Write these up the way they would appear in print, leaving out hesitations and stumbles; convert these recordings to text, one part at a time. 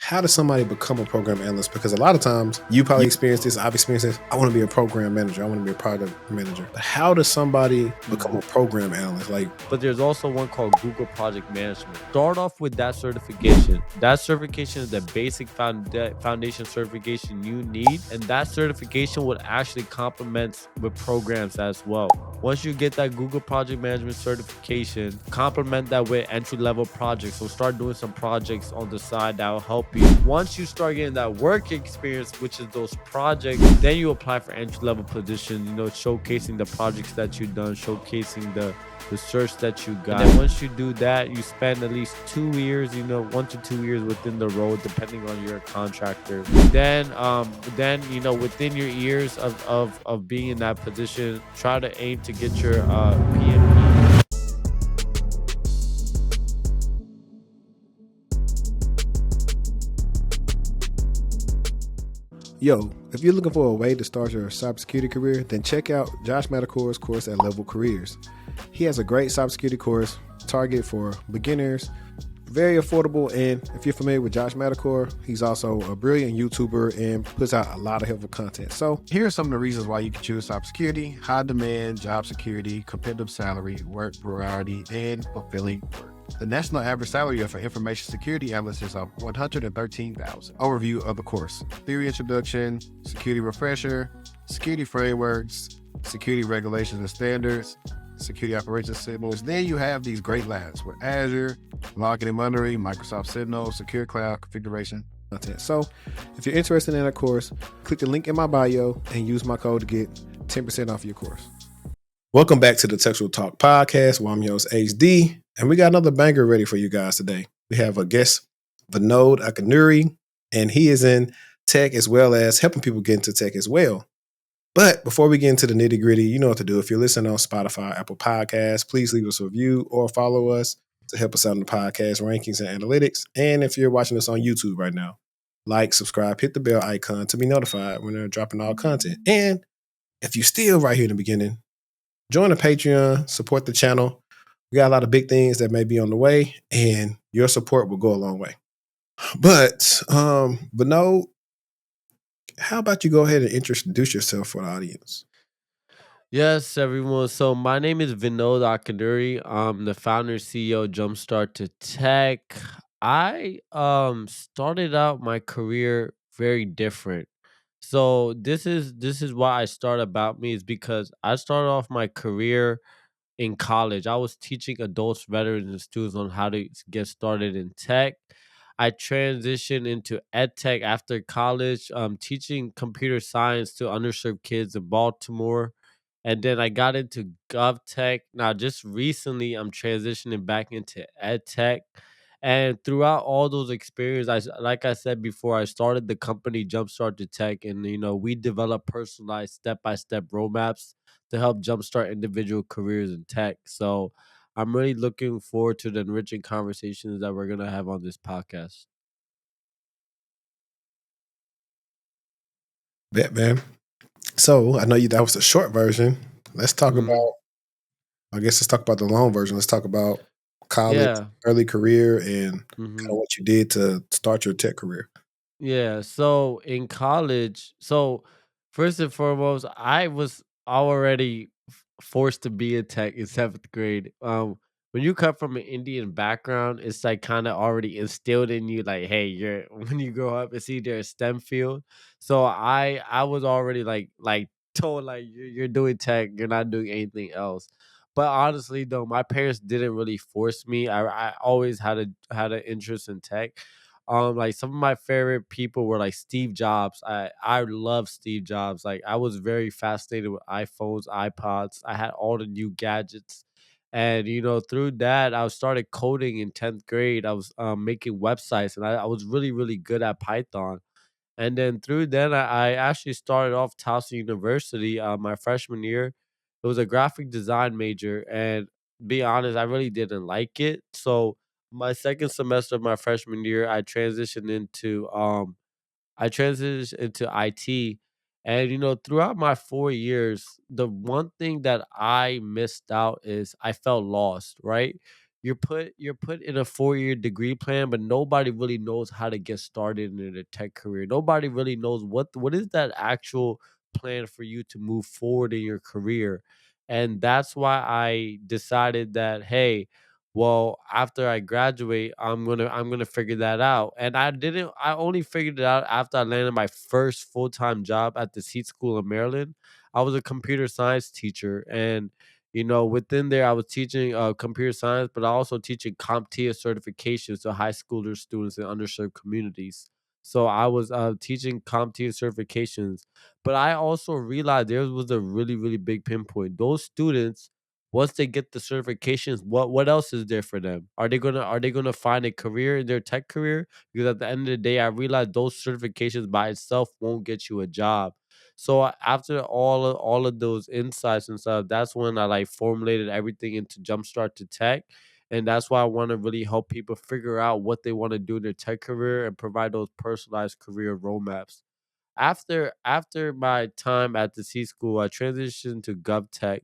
how does somebody become a program analyst? Because a lot of times you probably experience this, I've experienced this. I want to be a program manager. I want to be a product manager. But how does somebody become a program analyst? But there's also one called Google Project Management. Start off with that certification. That certification is the basic foundation certification you need, and that certification would actually complement with programs as well. Once you get that Google Project Management certification, complement that with entry level projects. So start doing some projects on the side that will help you. Once you start getting that work experience, which is those projects, then you apply for entry level positions, showcasing the projects that you've done, showcasing the search that you got. And then once you do that, you spend at least 2 years, 1 to 2 years within the role, depending on your contractor. Then within your years of being in that position, try to aim to get your PMP. Yo, if you're looking for a way to start your cybersecurity career, then check out Josh Metacor's course at Level Careers. He has a great cybersecurity course target for beginners, very affordable. And if you're familiar with Josh Metacor, he's also a brilliant YouTuber and puts out a lot of helpful content. So here are some of the reasons why you can choose cybersecurity: high demand, job security, competitive salary, work variety, and fulfilling work. The national average salary of an information security analyst is $113,000. Overview of the course: theory introduction, security refresher, security frameworks, security regulations and standards, security operations signals. Then you have these great labs with Azure, logging and monitoring, Microsoft Signal, secure cloud configuration content. So if you're interested in that course, click the link in my bio and use my code to get 10% off your course. Welcome back to the Techtual Talk podcast, where I'm your host HD, and we got another banger ready for you guys today. We have a guest, Vinod Akaduri, and he is in tech as well as helping people get into tech as well. But before we get into the nitty gritty, you know what to do. If you're listening on Spotify, Apple Podcasts, please leave us a review or follow us to help us out in the podcast rankings and analytics. And if you're watching us on YouTube right now, like, subscribe, hit the bell icon to be notified when they're dropping all content. And if you're still right here in the beginning, join the Patreon, support the channel. We got a lot of big things that may be on the way, and your support will go a long way. But Vinod, how about you go ahead and introduce yourself for the audience? Yes, everyone. So my name is Vinod Akaduri. I'm the founder and CEO of Jumpstart to Tech. I started out my career very different. So this is why I start about me is because I started off my career in college. I was teaching adults, veterans, and students on how to get started in tech. I transitioned into edtech after college, teaching computer science to underserved kids in Baltimore. And then I got into govtech. Now, just recently, I'm transitioning back into edtech. And throughout all those experiences, like I said before, I started the company Jumpstart to Tech, and we develop personalized step-by-step roadmaps to help jumpstart individual careers in tech. So I'm really looking forward to the enriching conversations that we're gonna have on this podcast. Bet, man. So I know that was the short version. Let's talk Mhm. about, let's talk about the long version. Let's talk about college, Yeah. early career, and kind of hmm what you did to start your tech career. Yeah. So in college, first and foremost, I was already forced to be a tech in seventh grade. When you come from an Indian background, it's like kind of already instilled in you, like, hey, you're when you grow up, it's either a STEM field. So I was already like told like you're doing tech, you're not doing anything else. But honestly, though, my parents didn't really force me. I always had an interest in tech. Like some of my favorite people were like Steve Jobs. I love Steve Jobs. Like I was very fascinated with iPhones, iPods. I had all the new gadgets. And through that, I started coding in 10th grade. I was making websites, and I was really, really good at Python. And then through then, I actually started off Towson University my freshman year. It was a graphic design major, and be honest, I really didn't like it. So my second semester of my freshman year, I transitioned into IT. And throughout my 4 years, the one thing that I missed out is I felt lost, right? you're put in a 4-year degree plan, but nobody really knows how to get started in a tech career. Nobody really knows what is that actual plan for you to move forward in your career. And that's why I decided that, hey, well, after I graduate, I'm gonna figure that out. And I only figured it out after I landed my first full-time job at the seat school in Maryland. I was a computer science teacher, and within there, I was teaching computer science, but I also teaching CompTIA certifications to high schoolers, students in underserved communities. So I was teaching CompTIA certifications, but I also realized there was a really, really big pinpoint. Those students, once they get the certifications, what else is there for them? Are they gonna find a career in their tech career? Because at the end of the day, I realized those certifications by itself won't get you a job. So after all of those insights and stuff, that's when I like formulated everything into Jumpstart to Tech. And that's why I want to really help people figure out what they want to do in their tech career and provide those personalized career roadmaps. After my time at the C school, I transitioned to GovTech.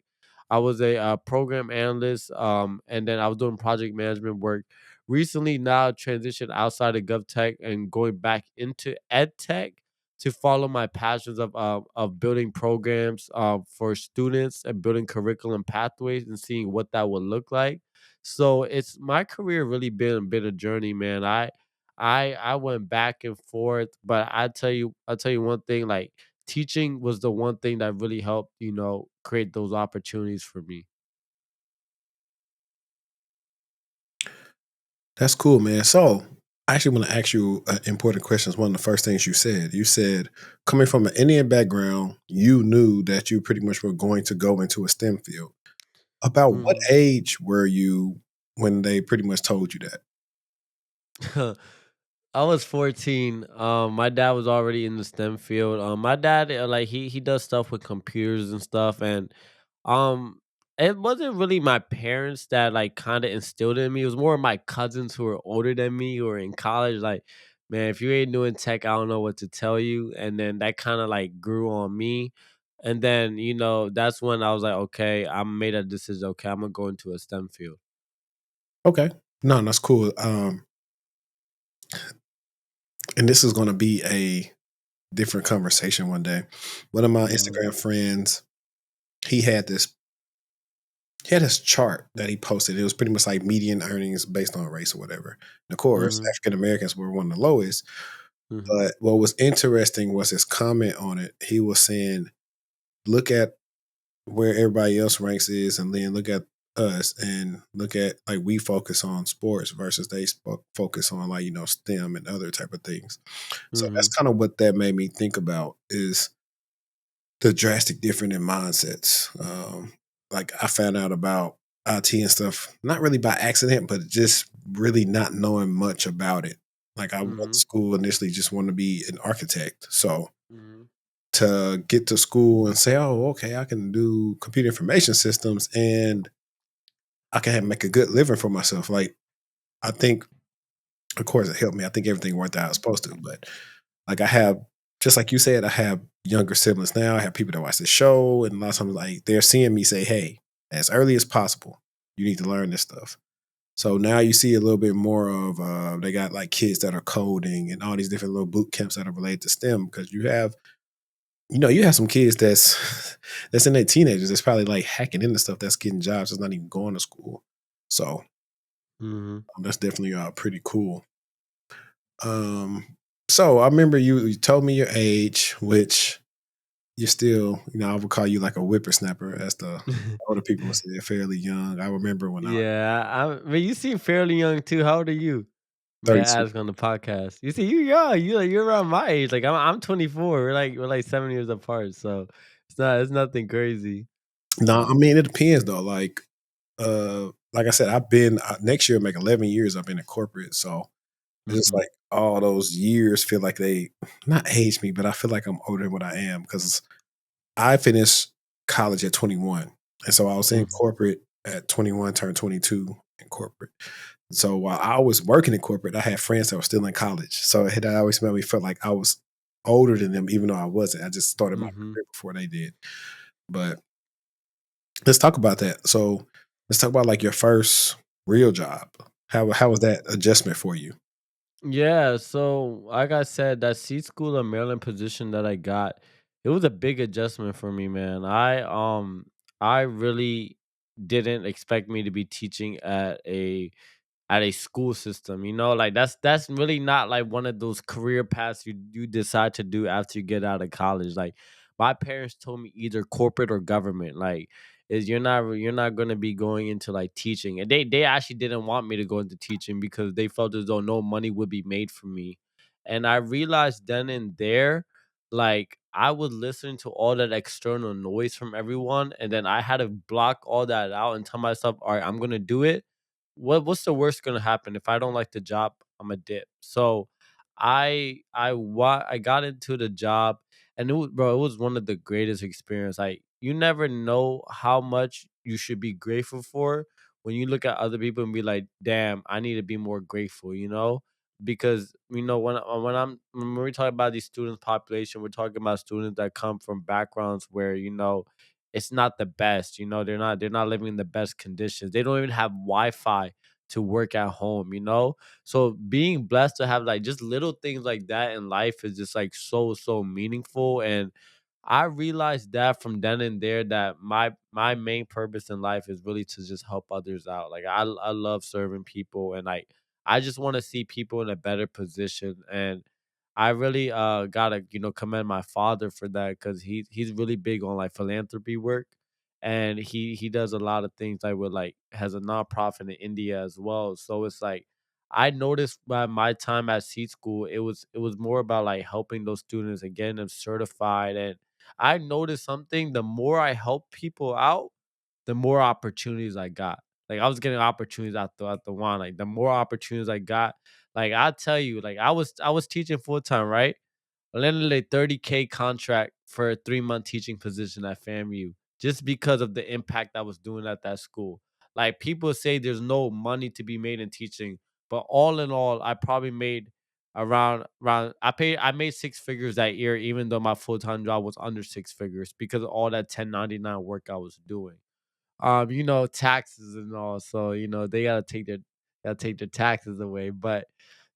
I was a program analyst, and then I was doing project management work. Recently, now transitioned outside of GovTech and going back into EdTech to follow my passions of building programs for students and building curriculum pathways and seeing what that would look like. So it's my career really been a journey, man. I went back and forth, but I'll tell you one thing, like teaching was the one thing that really helped, create those opportunities for me. That's cool, man. So I actually want to ask you important questions. One of the first things you said, coming from an Indian background, you knew that you pretty much were going to go into a STEM field. About what Mhm. age were you when they pretty much told you that? I was 14. My dad was already in the STEM field. My dad, like he does stuff with computers and stuff, and um, it wasn't really my parents that like kind of instilled in me. It was more my cousins who were older than me who were in college. Like, man, if you ain't doing tech, I don't know what to tell you. And then that kind of like grew on me. And then that's when I was like, okay, I made a decision. Okay, I'm gonna go into a STEM field. Okay. No, that's cool. And this is going to be a different conversation one day. One of my Hmm. Instagram friends, he had this he had this chart that he posted. It was pretty much like median earnings based on race or whatever. And of course, Hmm. African Americans were one of the lowest. Hmm. But what was interesting was his comment on it. He was saying, look at where everybody else ranks is, and then look at us and look at like we focus on sports versus they focus on like STEM and other type of things. So that's Hmm. kind of what that made me think about is the drastic difference in mindsets. Like I found out about IT and stuff, not really by accident, but just really not knowing much about it. Like I went to Hmm. school initially just wanted to be an architect. So Hmm. to get to school and say, oh, okay, I can do computer information systems and I can make a good living for myself. Like I think, of course, it helped me. I think everything worked out as supposed to, but like I have, just like you said, I have younger siblings now. I have people that watch the show, and a lot of times, like they're seeing me say, "Hey, as early as possible, you need to learn this stuff." So now you see a little bit more of they got like kids that are coding and all these different little boot camps that are related to STEM because you have some kids that's that's in their teenagers that's probably like hacking into stuff that's getting jobs that's not even going to school. So Hmm. that's definitely pretty cool. Um, so I remember you told me your age, which you're still, I would call you like a whippersnapper, as the older people would say, they're fairly young. I remember when I was Yeah, but you seem fairly young too. How old are you? May I 32. ask on the podcast? You see, you young. You're around my age. Like I'm 24. We're like 7 years apart. So it's nothing crazy. No, I mean it depends though. Like I said, I've been next year make 11 years. I've been in corporate, so it's just Hmm. like all those years feel like they not age me, but I feel like I'm older than what I am because I finished college at 21, and so I was in Hmm. corporate at 21, turned 22 in corporate. So while I was working in corporate, I had friends that were still in college. So it had always made me feel like I was older than them, even though I wasn't. I just started my Hmm. career before they did. But let's talk about that. So let's talk about like your first. real job. How was that adjustment for you? Yeah, so like I said, that C school of Maryland position that I got, it was a big adjustment for me, man. I really didn't expect me to be teaching at a school system, like that's really not like one of those career paths you decide to do after you get out of college. Like my parents told me either corporate or government. Like is you're not gonna be going into like teaching. And they actually didn't want me to go into teaching because they felt as though no money would be made for me. And I realized then and there, like I would listen to all that external noise from everyone, and then I had to block all that out and tell myself, all right, I'm gonna do it. What's the worst gonna happen? If I don't like the job, I'm a dip. So I got into the job, and it was one of the greatest experience. Like you never know how much you should be grateful for when you look at other people and be like, damn, I need to be more grateful, because when we talk about these students population, we're talking about students that come from backgrounds where it's not the best. They're not living in the best conditions. They don't even have Wi-Fi to work at home. So being blessed to have like just little things like that in life is just like so meaningful. And I realized that from then and there that my main purpose in life is really to just help others out. Like I love serving people, and like I just want to see people in a better position. And I really gotta commend my father for that, because he's really big on like philanthropy work, and he does a lot of things like with like has a nonprofit in India as well. So it's like I noticed by my time at C school, it was more about like helping those students and getting them certified. And I noticed something: the more I help people out, the more opportunities I got. Like I was getting opportunities out the one. Like the more opportunities I got, like I tell you, like I was teaching full time, right? Landed a 30K contract for a 3-month teaching position at FAMU just because of the impact I was doing at that school. Like people say there's no money to be made in teaching, but all in all, I probably made around I made 6 figures that year, even though my full-time job was under 6 figures because of all that 1099 work I was doing. Taxes and all. So, they gotta take their taxes away. But,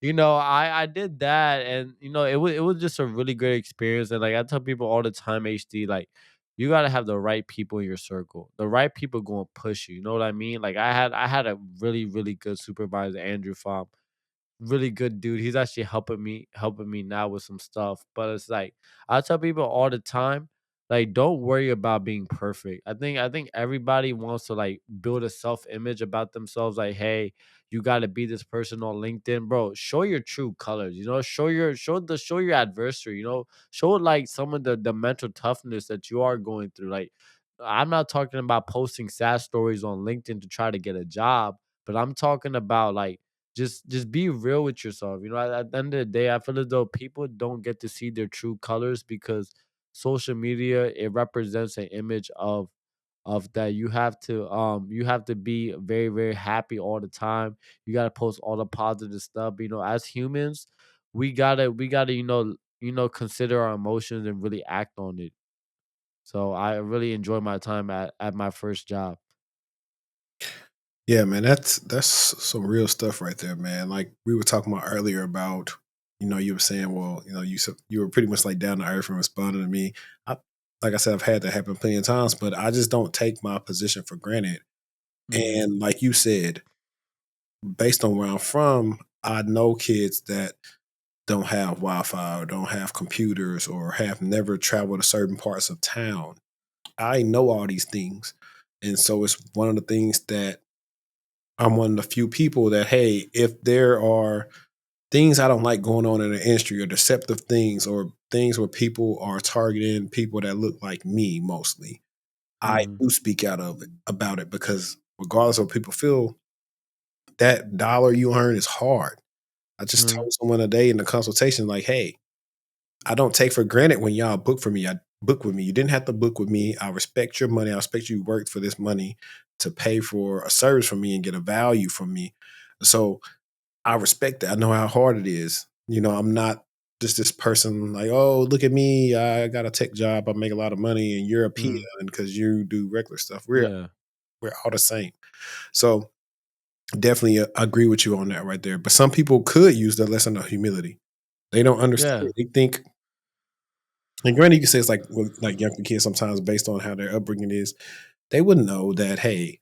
I did that, and it was just a really great experience. And like I tell people all the time, HD, like you gotta have the right people in your circle. The right people gonna push you. You know what I mean? Like I had a really, really good supervisor, Andrew Pham, really good dude. He's actually helping me now with some stuff. But it's like I tell people all the time, like don't worry about being perfect. I think everybody wants to like build a self-image about themselves. Like, hey, you gotta be this person on LinkedIn, bro. Show your true colors. Show your adversary. Show like some of the mental toughness that you are going through. Like, I'm not talking about posting sad stories on LinkedIn to try to get a job, but I'm talking about like just be real with yourself. At the end of the day, I feel as though people don't get to see their true colors because social media, it represents an image of that you have to be very, very happy all the time. You gotta post all the positive stuff. As humans, we gotta consider our emotions and really act on it. So I really enjoy my time at my first job. Yeah, man, that's some real stuff right there, man. Like we were talking about earlier about, you were saying, well, you were pretty much like down to earth and responding to me. I, like I said, I've had that happen plenty of times, but I just don't take my position for granted. Mhm. And like you said, based on where I'm from, I know kids that don't have Wi-Fi or don't have computers or have never traveled to certain parts of town. I know all these things. And so it's one of the things that I'm one of the few people that, hey, if there are things I don't like going on in the industry or deceptive things or things where people are targeting people that look like me mostly, I Mhm. do speak out of it about it because regardless of what people feel, that dollar you earn is hard. I just Mhm. told someone today in the consultation, like, hey, I don't take for granted when y'all book for me. I book with me. You didn't have to book with me. I respect your money. I respect you worked for this money to pay for a service from me and get a value from me. So I respect that. I know how hard it is. I'm not just this person like, oh, look at me. I got a tech job. I make a lot of money and you're a peon Mhm. because you do regular stuff. We're Yeah. we're all the same. So Definitely agree with you on that right there. But some people could use the lesson of humility. They don't understand. Yeah. They think, and granted, you can say it's like with like younger kids sometimes based on how their upbringing is. They would know that hey,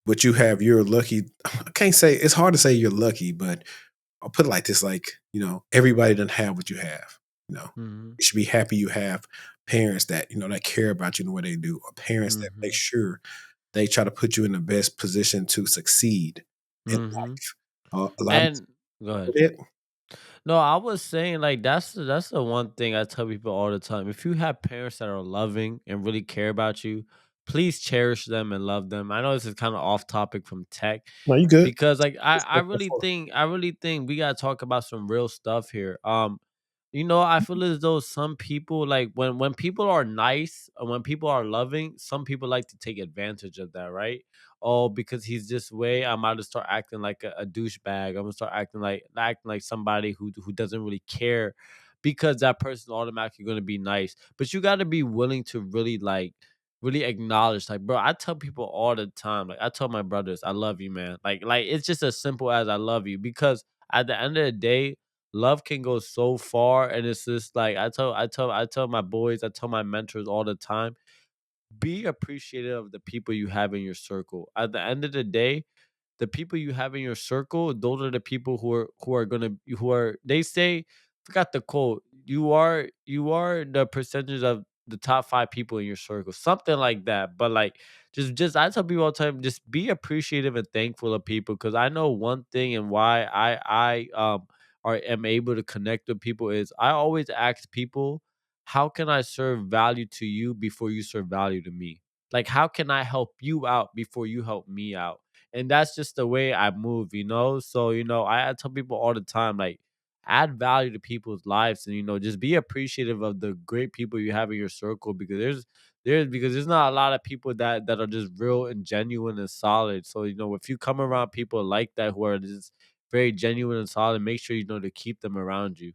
what you have, you're lucky. I can't say it's hard to say you're lucky, but I'll put it like this: like everybody doesn't have what you have. You know, Mhm. you should be happy you have parents that that care about you in the way they do, or parents that make Mhm. sure they try to put you in the best position to succeed in Mhm. life. A lot of And go ahead. it. No, I was saying like that's the one thing I tell people all the time. If you have parents that are loving and really care about you, please cherish them and love them. I know this is kind of off topic from tech, No, you good. because like It's before. I really think we gotta talk about some real stuff here. I feel as though some people, like, when people are nice and when people are loving, some people like to take advantage of that, right? Oh, because he's this way, I'm about to start acting like a douchebag. I'm gonna start acting like somebody who doesn't really care, because that person automatically gonna be nice. But you gotta be willing to really really acknowledge, like, bro, I tell people all the time, like, I tell my brothers, I love you, man. Like it's just as simple as I love you, because at the end of the day, love can go so far. And it's just like I tell my boys, I tell my mentors all the time, be appreciative of the people you have in your circle. At the end of the day, the people you have in your circle, those are the people who are, they say, forgot the quote, you are the percentage of the top 5 people in your circle, something like that. But like, just I tell people all the time, just be appreciative and thankful of people, because I know one thing, and why I am able to connect with people is I always ask people, how can I serve value to you before you serve value to me? Like, how can I help you out before you help me out? And that's just the way I move. So, I tell people all the time, like, add value to people's lives, and just be appreciative of the great people you have in your circle, because there's not a lot of people that are just real and genuine and solid. So, if you come around people like that who are just very genuine and solid, make sure to keep them around you.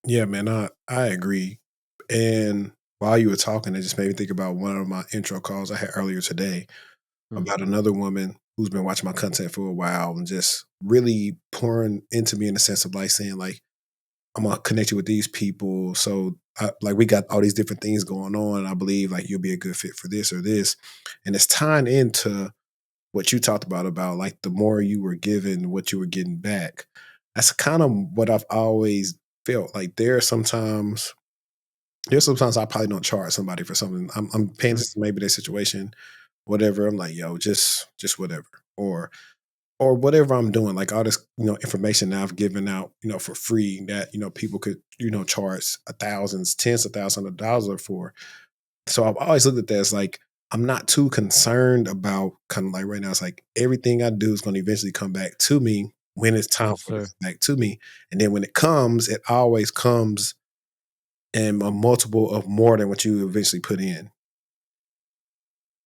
Yeah, man, I agree. And while you were talking, it just made me think about one of my intro calls I had earlier today about Mhm. another woman who's been watching my content for a while and just really pouring into me in the sense of like saying like I'm gonna connect you with these people. So like we got all these different things going on. I believe like you'll be a good fit for this or this, and it's tying into what you talked about like the more you were given, what you were getting back. That's kind of what I've always felt. Like there's sometimes I probably don't charge somebody for something. I'm paying Mm. attention to maybe their situation, whatever. I'm like, yo, just whatever. Or whatever I'm doing, like all this, information that I've given out, for free that, people could, charge thousands, tens of thousands of dollars for. So I've always looked at that as like I'm not too concerned about kind of like right now. It's like everything I do is going to eventually come back to me when it's time Yes, for it to sir. come back to me. And then when it comes, it always comes in a multiple of more than what you eventually put in.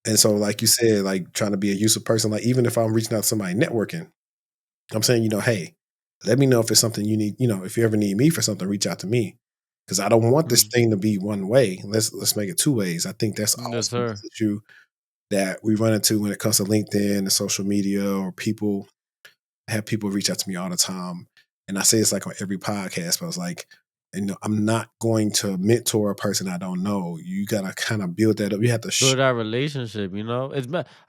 And so, like you said, like trying to be a useful person, like even if I'm reaching out to somebody networking, I'm saying, hey, let me know if it's something you need, if you ever need me for something, reach out to me. Cause I don't want this Mm. thing to be one way. Let's make it two ways. I think that's Yes, also sir. the issue that we run into when it comes to LinkedIn and social media, or people have people reach out to me all the time. And I say it's like on every podcast, but I was like, I'm not going to mentor a person I don't know. You gotta kind of build that up. You have to Build that relationship.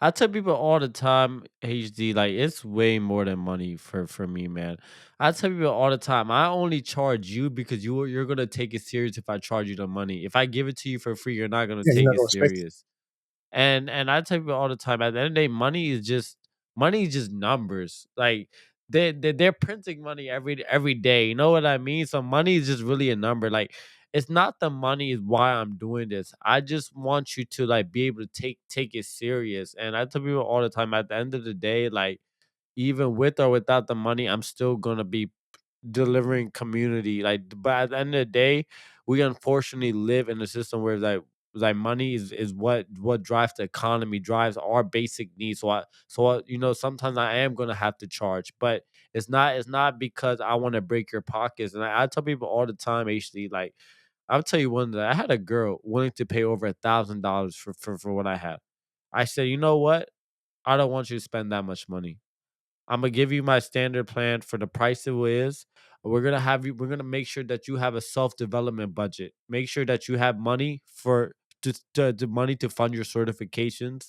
I tell people all the time, HD, like, it's way more than money for me, man. I tell people all the time, I only charge you because you're gonna take it serious if I charge you the money. If I give it to you for free, you're not gonna yeah, you're take not it gonna respect it. serious. And I tell people all the time, at the end of the day, money is just numbers. Like, they're printing money every day. You know what I mean? So money is just really a number. Like, it's not the money is why I'm doing this. I just want you to, like, be able to take it serious. And I tell people all the time, at the end of the day, like, even with or without the money, I'm still gonna be delivering community. Like, but at the end of the day, we unfortunately live in a system where like money is what drives the economy, drives our basic needs. Sometimes I am gonna have to charge, but it's not because I want to break your pockets. And I tell people all the time, actually, like, I'll tell you one that I had a girl willing to pay over $1,000 for what I have. I said, you know what? I don't want you to spend that much money. I'm gonna give you my standard plan for the price it is. We're gonna make sure that you have a self-development budget. Make sure that you have money for the money to fund your certifications.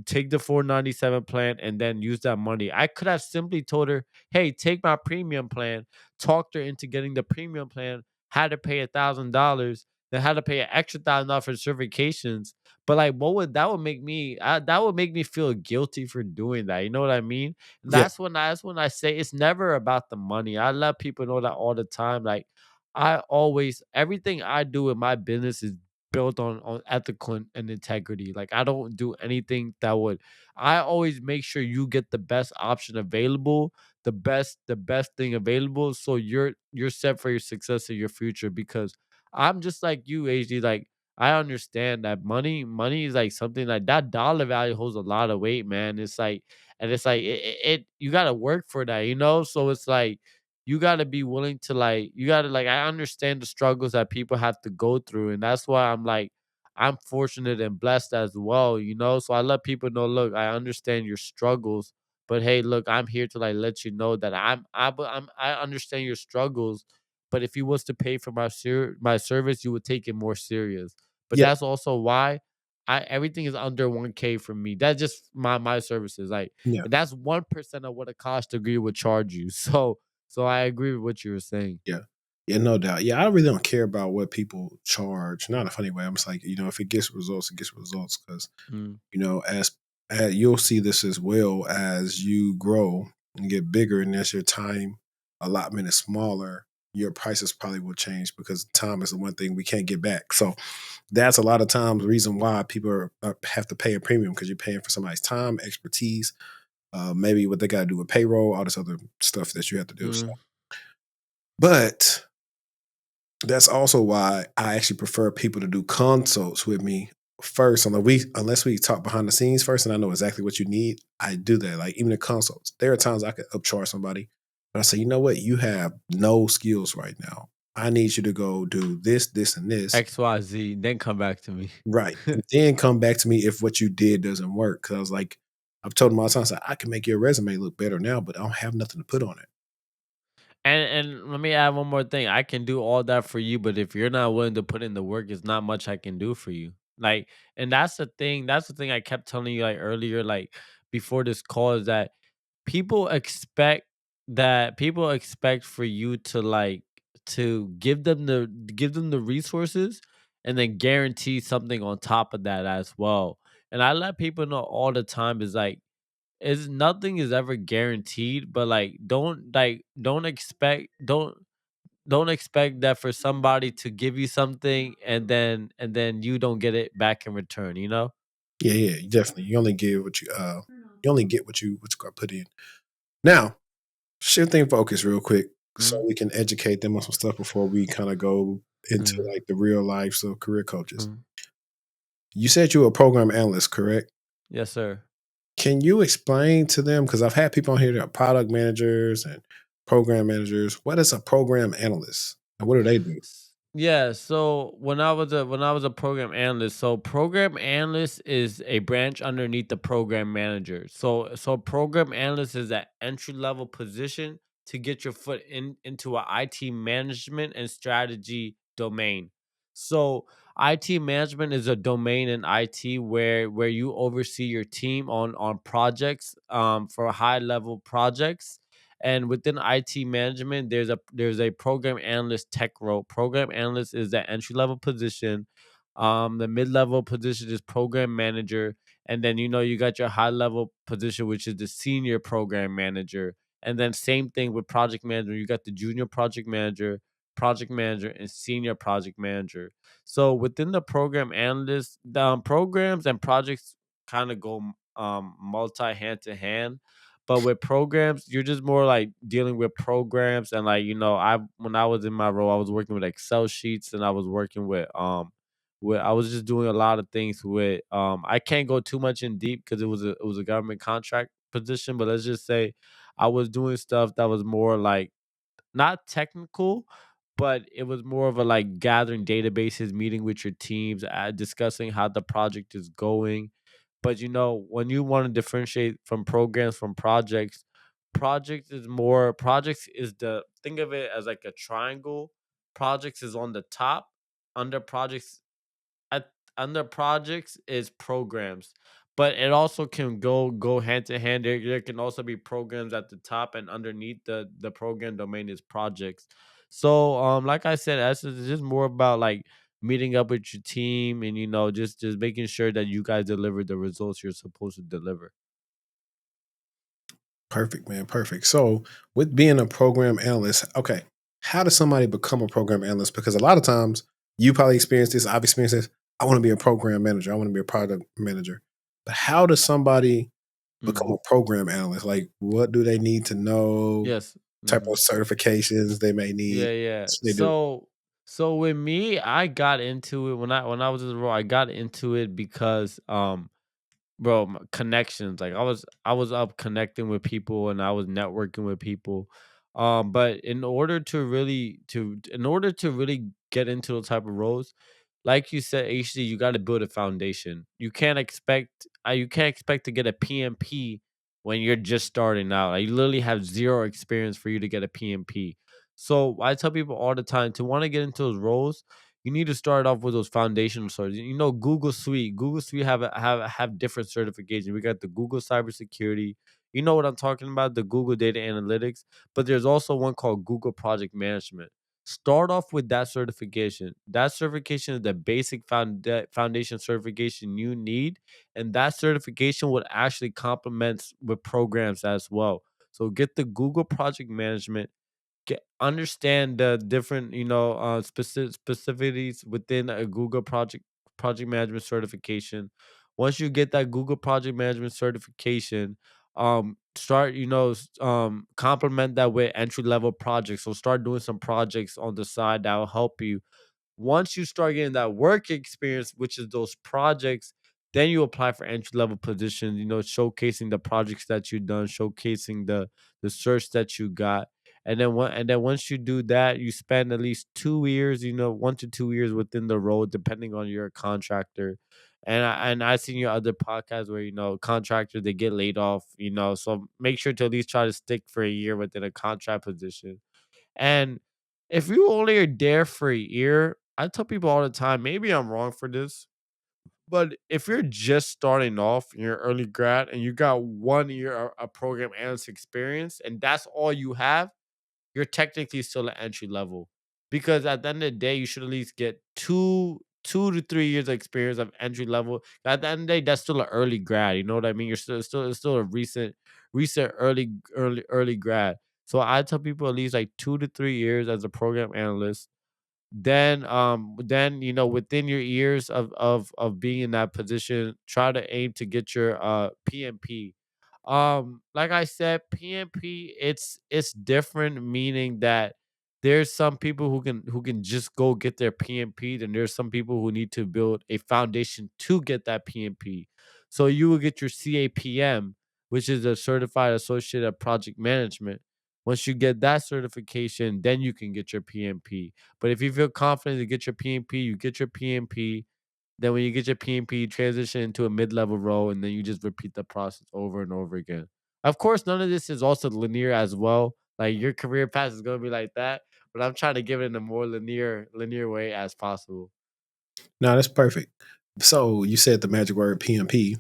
Take the 497 plan and then use that money. I could have simply told her, "Hey, take my premium plan." Talked her into getting the premium plan. Had to pay $1,000. Then had to pay an extra $1,000 for certifications. But like, what would that would make me? That would make me feel guilty for doing that. You know what I mean? And Yeah, that's when I say it's never about the money. I let people know that all the time. Like, I always everything I do in my business is built on ethical and integrity. Like I don't do anything that would I always make sure you get the best option available, the best thing available so you're set for your success in your future because I'm just like you, AJ. Like I understand that money is like something like that dollar value holds a lot of weight, man. It's like and it's like it you gotta work for that, you know? So it's like you gotta be willing to like you gotta like I understand the struggles that people have to go through, and that's why I'm like I'm fortunate and blessed as well, you know. So I let people know, look, I understand your struggles, but hey, look, I'm here to like let you know that I understand your struggles, but if you was to pay for my service, you would take it more serious. But yeah, that's also why I everything is under 1K for me. That's just my services, like, yeah, and that's 1% of what a college degree would charge you. So I agree with what you were saying. yeah. Yeah, no doubt. Yeah, I really don't care about what people charge. Not in a funny way. I'm just like, if it gets results, it gets results. Because Mm. as you'll see this as well as you grow and get bigger, and as your time allotment is smaller, your prices probably will change because time is the one thing we can't get back. So that's a lot of times the reason why people have to pay a premium because you're paying for somebody's time, expertise, maybe what they got to do with payroll, all this other stuff that you have to do. So, Mm. but that's also why I actually prefer people to do consults with me first. Unless we talk behind the scenes first, and I know exactly what you need, I do that. Like even the consults, there are times I could upcharge somebody, but I say, you know what, you have no skills right now. I need you to go do this, this, and this. XYZ, then come back to me. Right. And then come back to me if what you did doesn't work. Cause I was like, I've told them all the time, I said, I can make your resume look better now, but I don't have nothing to put on it. And let me add one more thing. I can do all that for you, but if you're not willing to put in the work, it's not much I can do for you. Like, and that's the thing. That's the thing I kept telling you like earlier, like before this call, is that people expect people expect for you to like to give them the resources and then guarantee something on top of that as well. And I let people know all the time is like is nothing is ever guaranteed, but like don't expect that for somebody to give you something and then you don't get it back in return, you know? Yeah, yeah, definitely. You only get what you got put in. Now, shifting focus real quick so Mhm, we can educate them on some stuff before we kind of go into mhm, like the real life of career coaches. mhm. You said you were a program analyst, correct? Yes, sir. Can you explain to them? Because I've had people on here that are product managers and program managers. What is a program analyst and what do they do? Yeah, so when I was a program analyst, so program analyst is a branch underneath the program manager. So program analyst is that entry level position to get your foot into a IT management and strategy domain. So IT management is a domain in IT where you oversee your team on projects for high level projects, and within IT management, there's a program analyst tech role. Program analyst is that entry level position. The mid level position is program manager, and then you got your high level position, which is the senior program manager. And then same thing with project manager. You got the junior project manager, and senior project manager. So within the program analyst, programs and projects kind of go multi hand to hand, but with programs, you're just more like dealing with programs and like, I when I was in my role, I was working with Excel sheets and I was working with I was just doing a lot of things with I can't go too much in deep because it was a government contract position, but let's just say I was doing stuff that was more like not technical, but it was more of a like gathering databases, meeting with your teams, discussing how the project is going, But when you want to differentiate from programs from projects, projects is the think of it as like a triangle. Projects is on the top. Under projects at under projects is programs, but it also can go hand to hand. There can also be programs at the top, and underneath the program domain is projects. So like I said, Essence is just more about like meeting up with your team, and just making sure that you guys deliver the results you're supposed to deliver. Perfect, man. Perfect. So, with being a program analyst, okay, how does somebody become a program analyst? Because a lot of times you probably experience this, I've experienced this. I want to be a program manager, I want to be a product manager. But how does somebody become Hmm. a program analyst? Like, what do they need to know? Yes. Type Hmm. of certifications they may need? Yeah, yeah. So they do. So with me, I got into it when I was in the role. I got into it because bro, connections. Like I was up connecting with people, and I was networking with people. But in order to really get into those type of roles, like you said, HD, you got to build a foundation. You can't expect to get a PMP when you're just starting out. Like, you literally have zero experience for you to get a PMP. So I tell people all the time, to want to get into those roles, you need to start off with those foundational starts. Google Suite have different certifications. We got the Google Cybersecurity. You know what I'm talking about, the Google Data Analytics. But there's also one called Google Project Management. Start off with that certification. That certification is the basic foundation certification you need, and that certification would actually complement with programs as well. So get the Google Project Management, understand the different specificities within a Google project management certification. Once you get that Google Project Management certification, start complement that with entry level projects. So start doing some projects on the side that will help you. Once you start getting that work experience, which is those projects, then you apply for entry level positions, showcasing the projects that you've done, showcasing the search that you got. And then once you do that, you spend at least 2 years, 1 to 2 years within the role, depending on your contractor. And I seen your other podcasts where contractors, they get laid off, so make sure to at least try to stick for a year within a contract position. And if you only are there for a year, I tell people all the time, maybe I'm wrong for this, but if you're just starting off in your early grad and you got 1 year of program analyst experience and that's all you have, you're technically still at entry level. Because at the end of the day, you should at least get two to 3 years of experience of entry level. At the end of the day, that's still an early grad. You know what I mean? You're still it's still a recent early grad. So I tell people at least like 2 to 3 years as a program analyst. Then within your years of being in that position, try to aim to get your PMP. Like I said, PMP, it's different, meaning that there's some people who can just go get their PMP, and there's some people who need to build a foundation to get that PMP. So you will get your CAPM, which is a certified associate of project management. Once you get that certification, then you can get your PMP. But if you feel confident to get your PMP, you get your PMP. Then when you get your PMP, you transition into a mid-level role, and then you just repeat the process over and over again. Of course, none of this is also linear as well. Like, your career path is gonna be like that, but I'm trying to give it in a more linear way as possible. No, that's perfect. So you said the magic word PMP.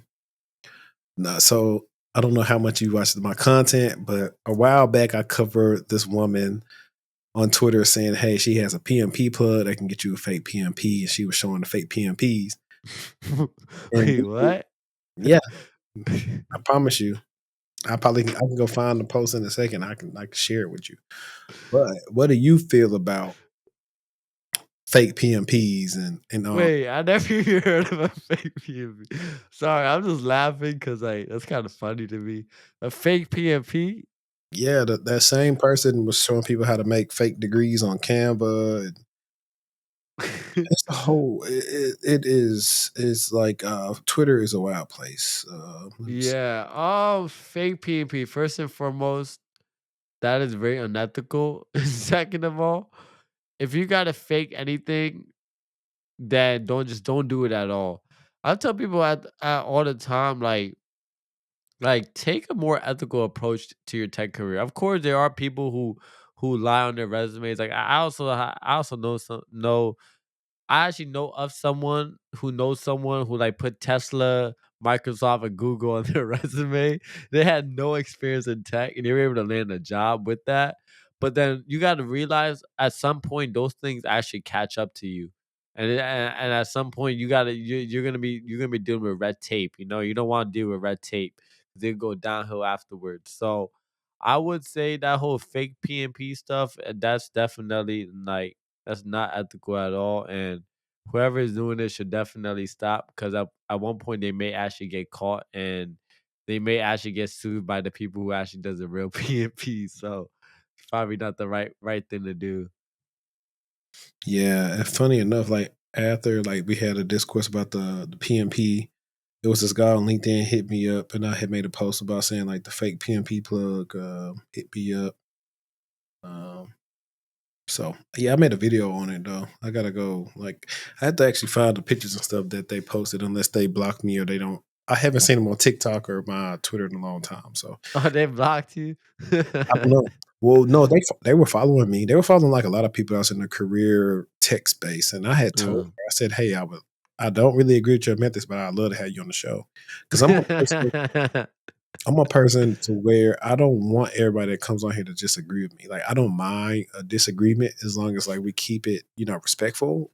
No, so I don't know how much you watched my content, but a while back I covered this woman on Twitter saying, "Hey, she has a PMP plug that can get you a fake PMP," and she was showing the fake PMPs. And Wait, what? yeah, I promise you, I can go find the post in a second. I can share it with you. But what do you feel about fake PMPs and Wait, I never even heard of a fake PMP. Sorry, I'm just laughing because like that's kind of funny to me. A fake PMP? yeah, that same person was showing people how to make fake degrees on Canva. And it's a whole it is it's like Twitter is a wild place. Let me see. Yeah. Oh, fake PMP. First and foremost, that is very unethical. Second of all, if you gotta fake anything, then don't do it at all. I tell people at all the time, like take a more ethical approach to your tech career. Of course, there are people who lie on their resumes. Like I also know I actually know of someone who knows someone who like put Tesla, Microsoft, and Google on their resume. They had no experience in tech and they were able to land a job with that. But then you got to realize at some point those things actually catch up to you. And at some point you're gonna be dealing with red tape. You know, you don't want to deal with red tape. They go downhill afterwards. So I would say that whole fake PMP stuff, that's definitely like that's not ethical at all. And whoever is doing it should definitely stop because at one point they may actually get caught and they may actually get sued by the people who actually does the real PMP. So it's probably not the right thing to do. Yeah, and funny enough, like after like we had a discourse about the PMP, it was this guy on LinkedIn hit me up, and I had made a post about saying like the fake PMP plug hit me up. Um, so yeah, I made a video on it though. I gotta go. Like I had to actually find the pictures and stuff that they posted, unless they blocked me or they don't. I haven't seen them on TikTok or my Twitter in a long time, so Oh, they blocked you? I don't know. Well, no, they were following me. They were following like a lot of people else in the career tech space, and I had told Uh. her, I said, "Hey, I don't really agree with your methods, but I'd love to have you on the show because I'm a person to where I don't want everybody that comes on here to just agree with me. Like I don't mind a disagreement as long as like we keep it, respectful.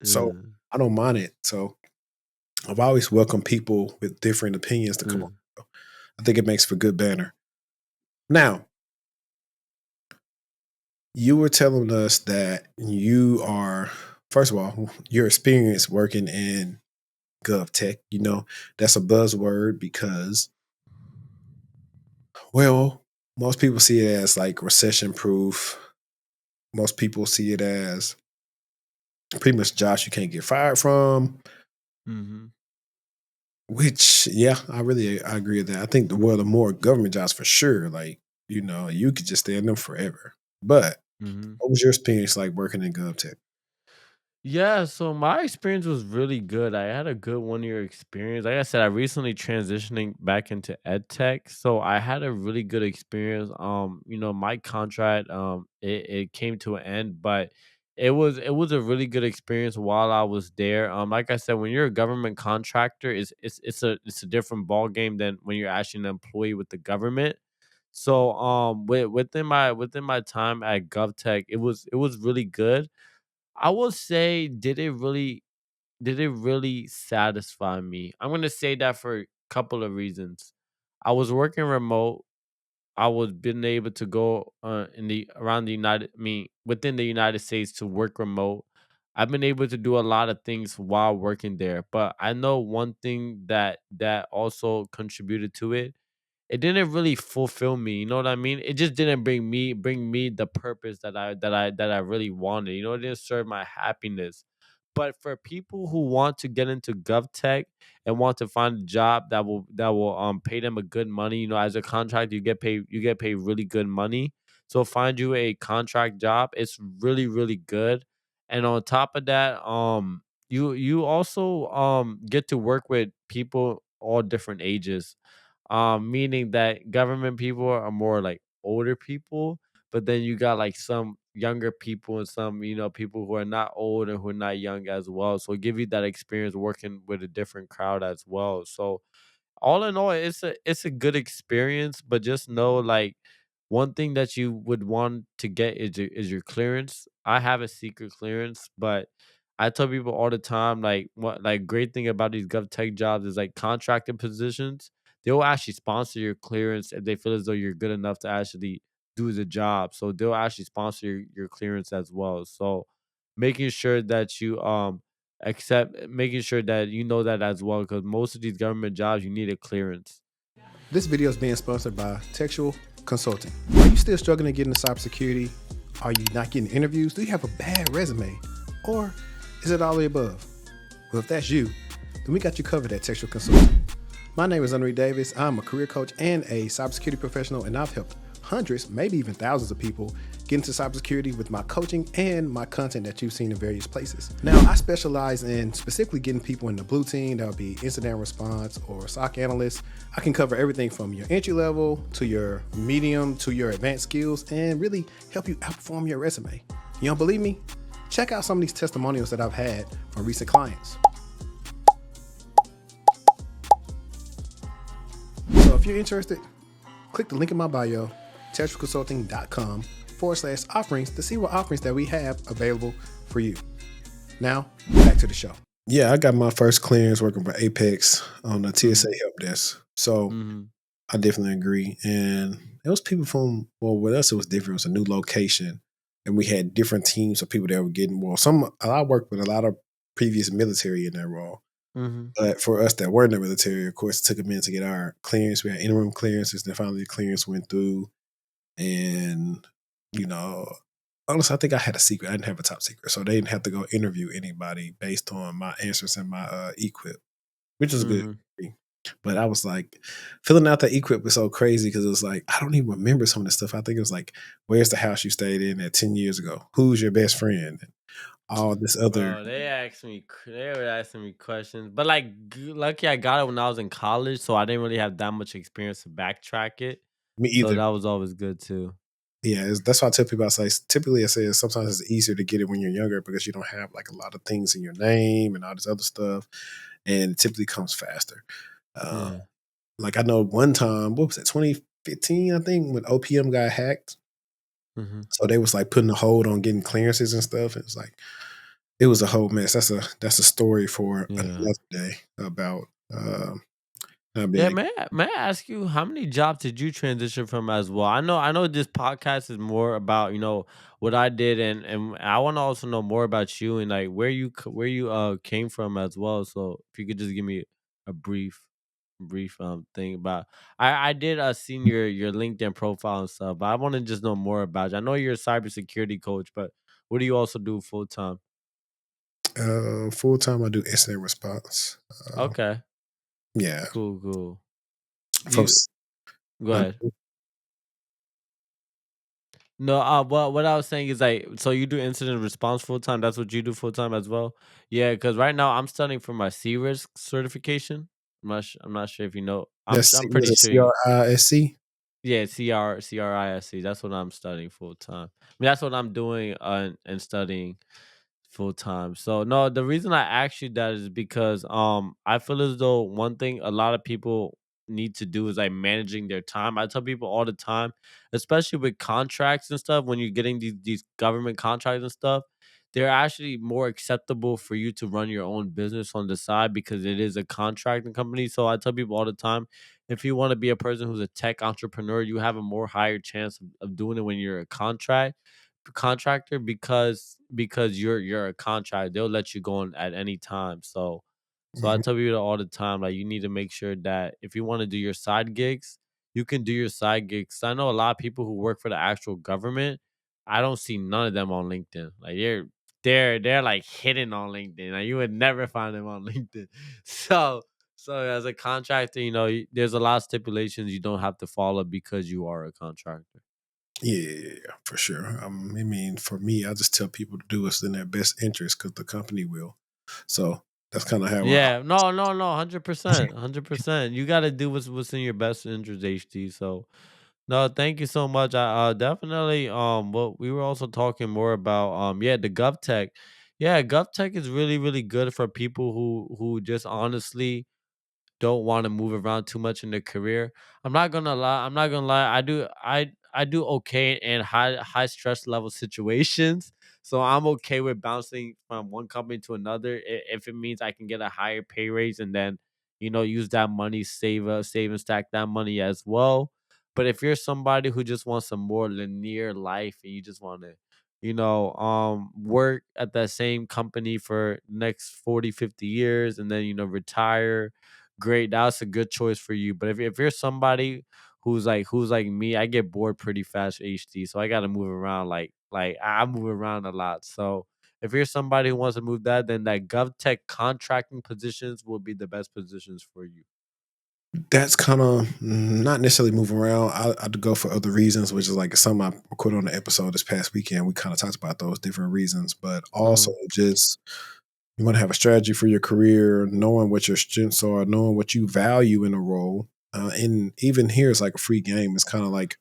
So Uh, I don't mind it. So I've always welcomed people with different opinions to come uh. on. I think it makes for good banner. Now, you were telling us that you are, first of all, your experience working in GovTech, that's a buzzword because, well, most people see it as like recession proof. Most people see it as pretty much jobs you can't get fired from, Mhm. which, yeah, I agree with that. I think the more government jobs for sure, like, you could just stay in them forever. But Mhm. what was your experience like working in GovTech? Yeah, so my experience was really good. I had a good 1 year experience. Like I said, I recently transitioning back into edtech, so I had a really good experience. My contract it came to an end, but it was a really good experience while I was there. Like I said, when you're a government contractor, it's a different ball game than when you're actually an employee with the government. So within my time at GovTech, it was really good. I will say, did it really satisfy me? I'm gonna say that for a couple of reasons. I was working remote. I was been able to go in the around the United, I mean, within the United States to work remote. I've been able to do a lot of things while working there, but I know one thing that also contributed to it. It didn't really fulfill me, you know what I mean? It just didn't bring me the purpose that I really wanted. You know, it didn't serve my happiness. But for people who want to get into GovTech and want to find a job that will pay them a good money, as a contractor, you get paid really good money. So find you a contract job. It's really, really good. And on top of that, you also get to work with people all different ages, meaning that government people are more like older people, but then you got like some younger people and some people who are not old and who are not young as well, so give you that experience working with a different crowd as well. So all in all, it's a good experience, but just know, like, one thing that you would want to get is your clearance. I have a secret clearance, but I tell people all the time, like, what like great thing about these gov tech jobs is like contracted positions. They'll actually sponsor your clearance if they feel as though you're good enough to actually do the job. So they'll actually sponsor your clearance as well. So making sure that you making sure that you know that as well, because most of these government jobs you need a clearance. This video is being sponsored by Techtual Consulting. Are you still struggling to get into cybersecurity? Are you not getting interviews? Do you have a bad resume? Or is it all the above? Well, if that's you, then we got you covered at Textual Consulting. My name is Henry Davis. I'm a career coach and a cybersecurity professional, and I've helped hundreds, maybe even thousands of people get into cybersecurity with my coaching and my content that you've seen in various places. Now, I specialize in specifically getting people in the blue team. That would be incident response or SOC analyst. I can cover everything from your entry level to your medium to your advanced skills and really help you outperform your resume. You don't believe me? Check out some of these testimonials that I've had from recent clients. So if you're interested, click the link in my bio, techtualconsulting.com/offerings to see what offerings that we have available for you. Now, back to the show. Yeah, I got my first clearance working for Apex on the TSA Mhm. help desk. So Mhm. I definitely agree. And it was people from, well, with us, it was different. It was a new location. And we had different teams of people that were getting, well, I worked with a lot of previous military in that role. Mhm. But for us that were in the military, of course, it took a minute to get our clearance. We had interim clearances. Then finally the clearance went through. And, you know, honestly, I think I had a secret. I didn't have a top secret. So they didn't have to go interview anybody based on my answers and my equip, which was good. Mhm. But I was like, filling out the equip was so crazy because it was like, I don't even remember some of the stuff. I think it was like, where's the house you stayed in at 10 years ago? Who's your best friend? And all this other, Bro, they were asking me questions, but like, lucky I got it when I was in college, so I didn't really have that much experience to backtrack it. me So either. that was always good too. Yeah, that's why I tell people, I say, typically I say sometimes it's easier to get it when you're younger because you don't have like a lot of things in your name and all this other stuff. And it typically comes faster. Uh, Yeah. like I know one time, what was it, 2015, I think, when OPM got hacked. Mhm. So they was like putting a hold on getting clearances and stuff. It was like, it was a whole mess. That's a story for Yeah. another day about not Yeah, being. may I ask you how many jobs did you transition from as well? I know this podcast is more about, what I did, and I want to also know more about you and like where you came from as well. So if you could just give me a brief thing about. I did seen your LinkedIn profile and stuff, but I want to just know more about you. I know you're a cybersecurity coach, but what do you also do full time? Full time, I do incident response. Uh, Okay, yeah, cool, cool. from You go ahead. No, what I was saying is like, so you do incident response full time. That's what you do full time as well. Yeah, because right now I'm studying for my C risk certification. I'm not sure if you know. I'm was pretty it sure you. CRISC? Yeah, CRISC. That's what I'm studying full time. I mean, that's what I'm doing and studying full time. So no, the reason I asked you that is because I feel as though one thing a lot of people need to do is like managing their time. I tell people all the time, especially with contracts and stuff, when you're getting these government contracts and stuff, they're actually more acceptable for you to run your own business on the side because it is a contracting company. So I tell people all the time, if you want to be a person who's a tech entrepreneur, you have a more higher chance of doing it when you're a contractor because you're a contractor. They'll let you go on at any time. So I Mhm. tell people all the time, like you need to make sure that if you want to do your side gigs, you can do your side gigs. I know a lot of people who work for the actual government. I don't see none of them on LinkedIn. Like they're like hidden on LinkedIn. Like you would never find them on LinkedIn. So as a contractor, there's a lot of stipulations you don't have to follow because you are a contractor. Yeah, for sure. I mean, for me, I just tell people to do what's in their best interest because the company will. So that's kind of how I. Yeah, no, 100%, 100%. You got to do what's in your best interest, HT. So, no, thank you so much. I definitely what we were also talking more about yeah, the GovTech. Yeah, GovTech is really good for people who just honestly don't want to move around too much in their career. I'm not gonna lie. I do okay in high stress level situations. So I'm okay with bouncing from one company to another if it means I can get a higher pay raise and then use that money, save and stack that money as well. But if you're somebody who just wants a more linear life and you just want to work at that same company for next 40, 50 years and then retire, great, that's a good choice for you. But if you're somebody who's like me, I get bored pretty fast, HD. So I gotta move around like I move around a lot. So if you're somebody who wants to move that, then that GovTech contracting positions will be the best positions for you. That's kind of not necessarily moving around. I'd go for other reasons, which is like some I recorded on the episode this past weekend. We kind of talked about those different reasons, but also Mhm. just you want to have a strategy for your career, knowing what your strengths are, knowing what you value in a role. And even here, it's like a free game. It's kind of like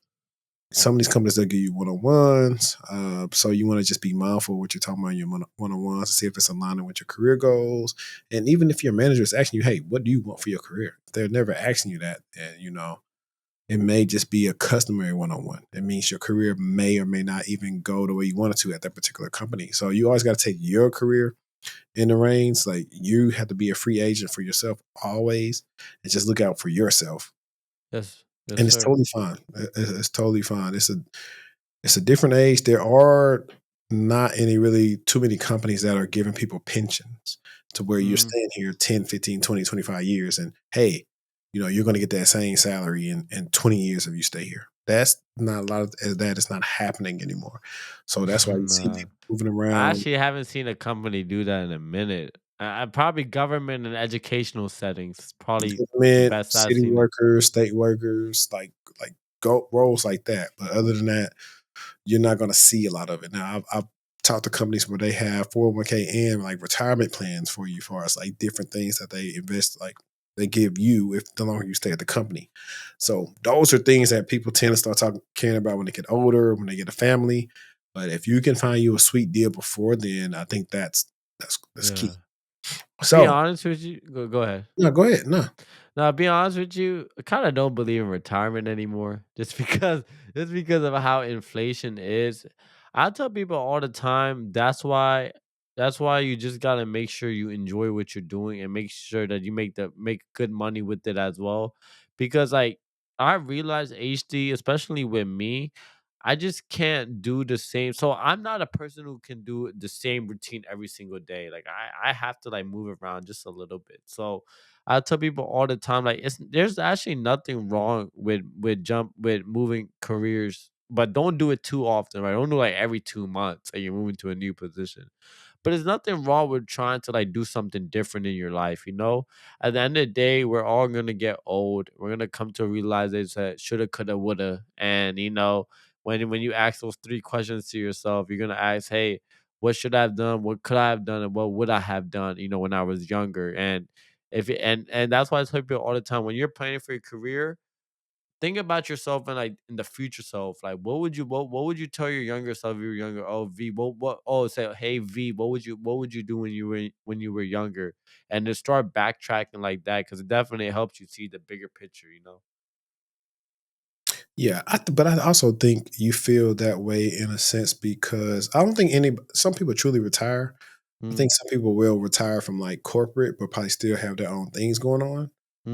some of these companies that give you one on ones. So you want to just be mindful of what you're talking about in your one on ones to see if it's aligning with your career goals. And even if your manager is asking you, hey, what do you want for your career? If they're never asking you that, and it may just be a customary one on one. It means your career may or may not even go the way you want it to at that particular company. So you always got to take your career in the reins. Like you have to be a free agent for yourself always, and just look out for yourself. Yes. Yes, And it's sir. totally fine. It's totally fine. It's a different age. There are not any really too many companies that are giving people pensions to where you're Mhm. staying here 10, 15, 20, 25 years. And hey, you're going to get that same salary in 20 years if you stay here. That's not a lot of that is not happening anymore. So that's why you see Nah. people moving I around, actually haven't seen a company do that in a minute. Probably government and educational settings is probably the government, best I've city seen it. workers, state workers, like go roles like that. But other than that, you're not going to see a lot of it. Now, I've talked to companies where they have 401k and like retirement plans for you, for us, like different things that they invest, like they give you if the longer you stay at the company. So those are things that people tend to start talking, caring about when they get older, when they get a family. But if you can find you a sweet deal before then, I think that's key. Yeah. Be So honest with you, go ahead. no, go ahead. No, Now, be honest with you, I kind of don't believe in retirement anymore, just because of how inflation is. I tell people all the time that's why you just gotta make sure you enjoy what you're doing and make sure that you make good money with it as well. Because like I realize HD, especially with me, I just can't do the same. So I'm not a person who can do the same routine every single day. Like I have to like move around just a little bit. So I tell people all the time, like there's actually nothing wrong with moving careers, but don't do it too often, right? Don't do like every 2 months and you're moving to a new position. But there's nothing wrong with trying to like do something different in your life, you know? At the end of the day, we're all gonna get old. We're gonna come to realize that shoulda, coulda, woulda. And when you ask those three questions to yourself, you're gonna ask, hey, what should I have done? What could I have done? And what would I have done, when I was younger? And and that's why I tell people all the time when you're planning for your career, think about yourself and like in the future self. Like what would you tell your younger self if you were younger? Oh V, what oh say hey V, what would you do when you were younger? And to start backtracking like that because it definitely helps you see the bigger picture. yeah, but I also think you feel that way in a sense because I don't think some people truly retire. I Mm, think some people will retire from like corporate, but probably still have their own things going on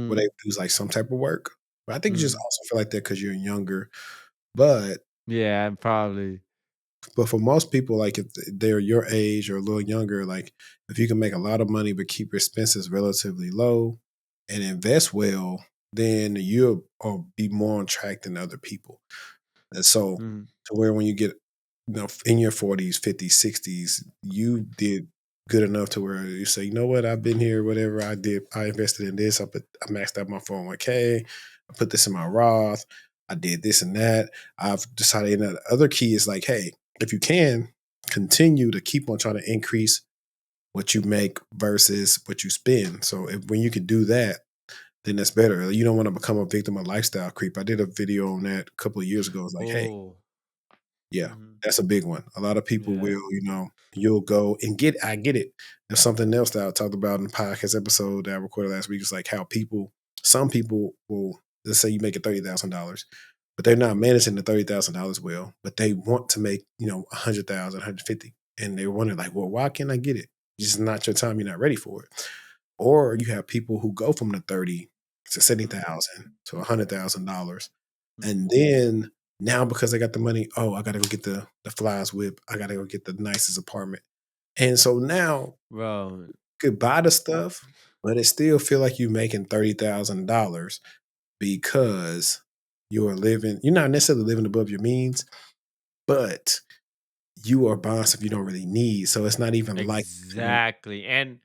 where mm, they do like some type of work. But I think you just mm. also feel like that because you're younger. But Yeah, probably. for most people, like if they're your age or a little younger, like if you can make a lot of money but keep your expenses relatively low and invest well, then you'll be more on track than other people. And so Mm. to where when you get, in your 40s, 50s, 60s, you did good enough to where you say, you know what, I've been here, whatever I did, I invested in this, I maxed out my 401k, I put this in my Roth, I did this and that. I've decided, and the other key is like, hey, if you can continue to keep on trying to increase what you make versus what you spend. So when you can do that, then that's better. You don't want to become a victim of lifestyle creep. I did a video on that a couple of years ago. It's like, hey, Oh. yeah, Mhm. that's a big one. A lot of people Yeah. will, you'll go and I get it. There's something else that I talked about in the podcast episode that I recorded last week. It's like how some people will, let's say you make it $30,000, but they're not managing the $30,000 well, but they want to make, 100,000, 150. And they're wondering like, well, why can't I get it? It's just not your time. You're not ready for it. Or you have people who go from the 30 to Mhm. 70,000 to $100,000. And Mhm. then now because I got the money, oh, I gotta go get the flies whip. I gotta go get the nicest apartment. And so now Bro. you could buy the stuff, but it still feel like you making $30,000 because you're not necessarily living above your means, but you are buying stuff you don't really need. So it's not even like Exactly. And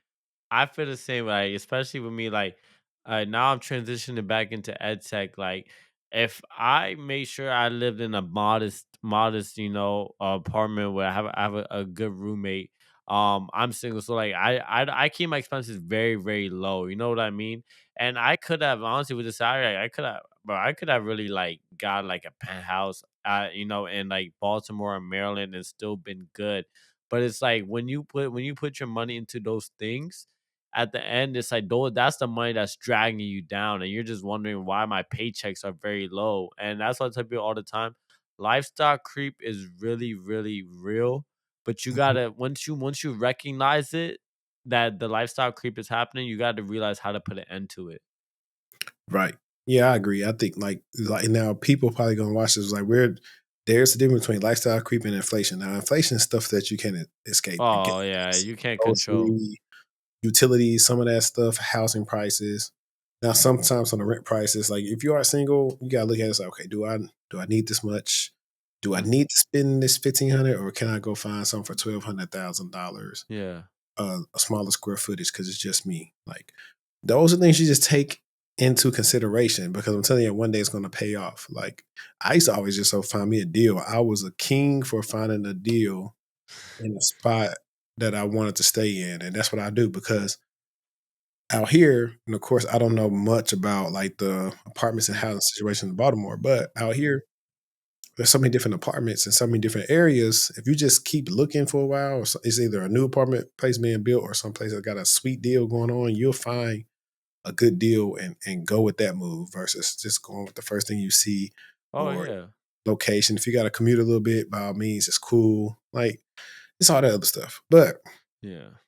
I feel the same way, especially with me. Like, Now I'm transitioning back into edtech. Like, if I made sure I lived in a modest, apartment where I have a good roommate. I'm single, so like I keep my expenses very very low. You know what I mean? And I could have honestly with the salary, I could have, bro, I could have really like got like a penthouse, in like Baltimore or Maryland and still been good. But it's like when you put your money into those things at the end, it's like though that's the money that's dragging you down, and you're just wondering why my paychecks are very low. And that's what I tell people all the time. Lifestyle creep is really, really real. But you Mhm. gotta once you recognize it that the lifestyle creep is happening, you gotta realize how to put an end to it. Right. Yeah, I agree. I think like now people probably gonna watch this like we're there's a difference between lifestyle creep and inflation. Now, inflation is stuff that you can't escape. Oh yeah, you can't control. Grocery, utilities, some of that stuff, housing prices. Now, sometimes on the rent prices, like if you are single, you gotta look at it like, okay, do I need this much? Do I Mhm. need to spend this 1,500, or can I go find something for $1,200,000, Yeah. a smaller square footage because it's just me? Like those are things you just take into consideration because I'm telling you, one day it's going to pay off. Like I used to always just so find me a deal. I was a king for finding a deal in a spot that I wanted to stay in, and that's what I do because out here, and of course, I don't know much about like the apartments and Mhm. housing situation in Baltimore, but out here, there's so many different apartments and so many different areas. If you just keep looking for a while, or it's either a new apartment place being built or someplace that got a sweet deal going on, you'll find a good deal and go with that move versus just going with the first thing you see Oh or yeah. location. If you got to commute a little bit, by all means, it's cool. Like it's all that other stuff. But Yeah.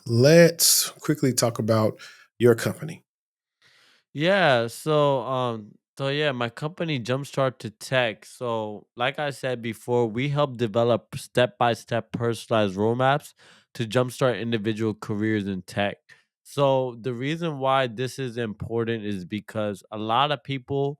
let's quickly talk about your company. Yeah, so yeah, my company Jumpstart to Tech. So, like I said before, we help develop step-by-step personalized roadmaps to jumpstart individual careers in tech. So, the reason why this is important is because a lot of people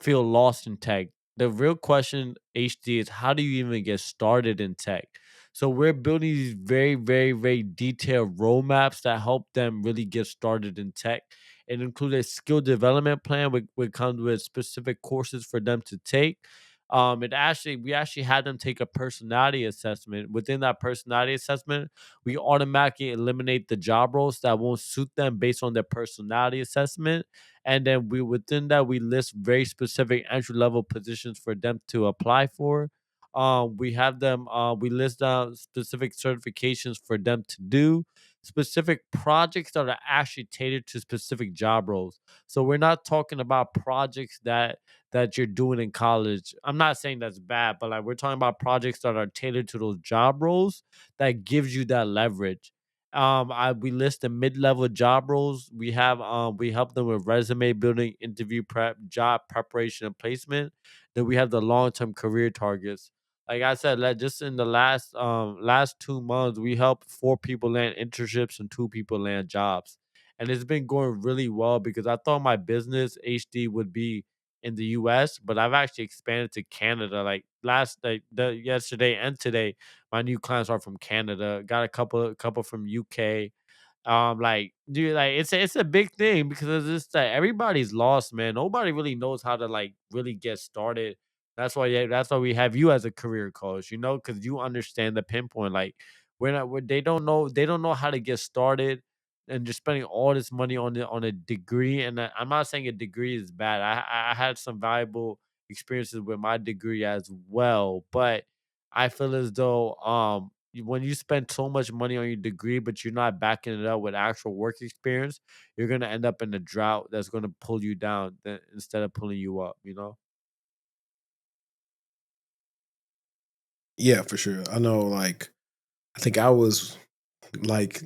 feel lost in tech. The real question, HD, is how do you even get started in tech? So, we're building these very, very, very detailed roadmaps that help them really get started in tech. It includes a skill development plan, which comes with specific courses for them to take. We actually had them take a personality assessment. Within that personality assessment, we automatically eliminate the job roles that won't suit them based on their personality assessment. And then within that we list very specific entry level positions for them to apply for. We list down specific certifications for them to do, specific projects that are actually tailored to specific job roles. So we're not talking about projects that you're doing in college. I'm not saying that's bad, but like we're talking about projects that are tailored to those job roles that gives you that leverage. We list the mid-level job roles. We help them with resume building, interview prep, job preparation, and placement. Then we have the long-term career targets. Like I said, like just in the last 2 months, we helped 4 people land internships and 2 people land jobs, and it's been going really well because I thought my business HD would be in the US, but I've actually expanded to Canada. The yesterday and today, my new clients are from Canada. Got a couple from UK. Like, dude, like it's a big thing because it's just that everybody's lost, man. Nobody really knows how to like really get started. That's why, yeah, that's why we have you as a career coach, because you understand the pinpoint. Like, they don't know how to get started, and just spending all this money on a degree. And I'm not saying a degree is bad. I had some valuable experiences with my degree as well, but I feel as though when you spend so much money on your degree, but you're not backing it up with actual work experience, you're gonna end up in a drought that's gonna pull you down instead of pulling you up. You know? Yeah, for sure. I know, like, I think I was like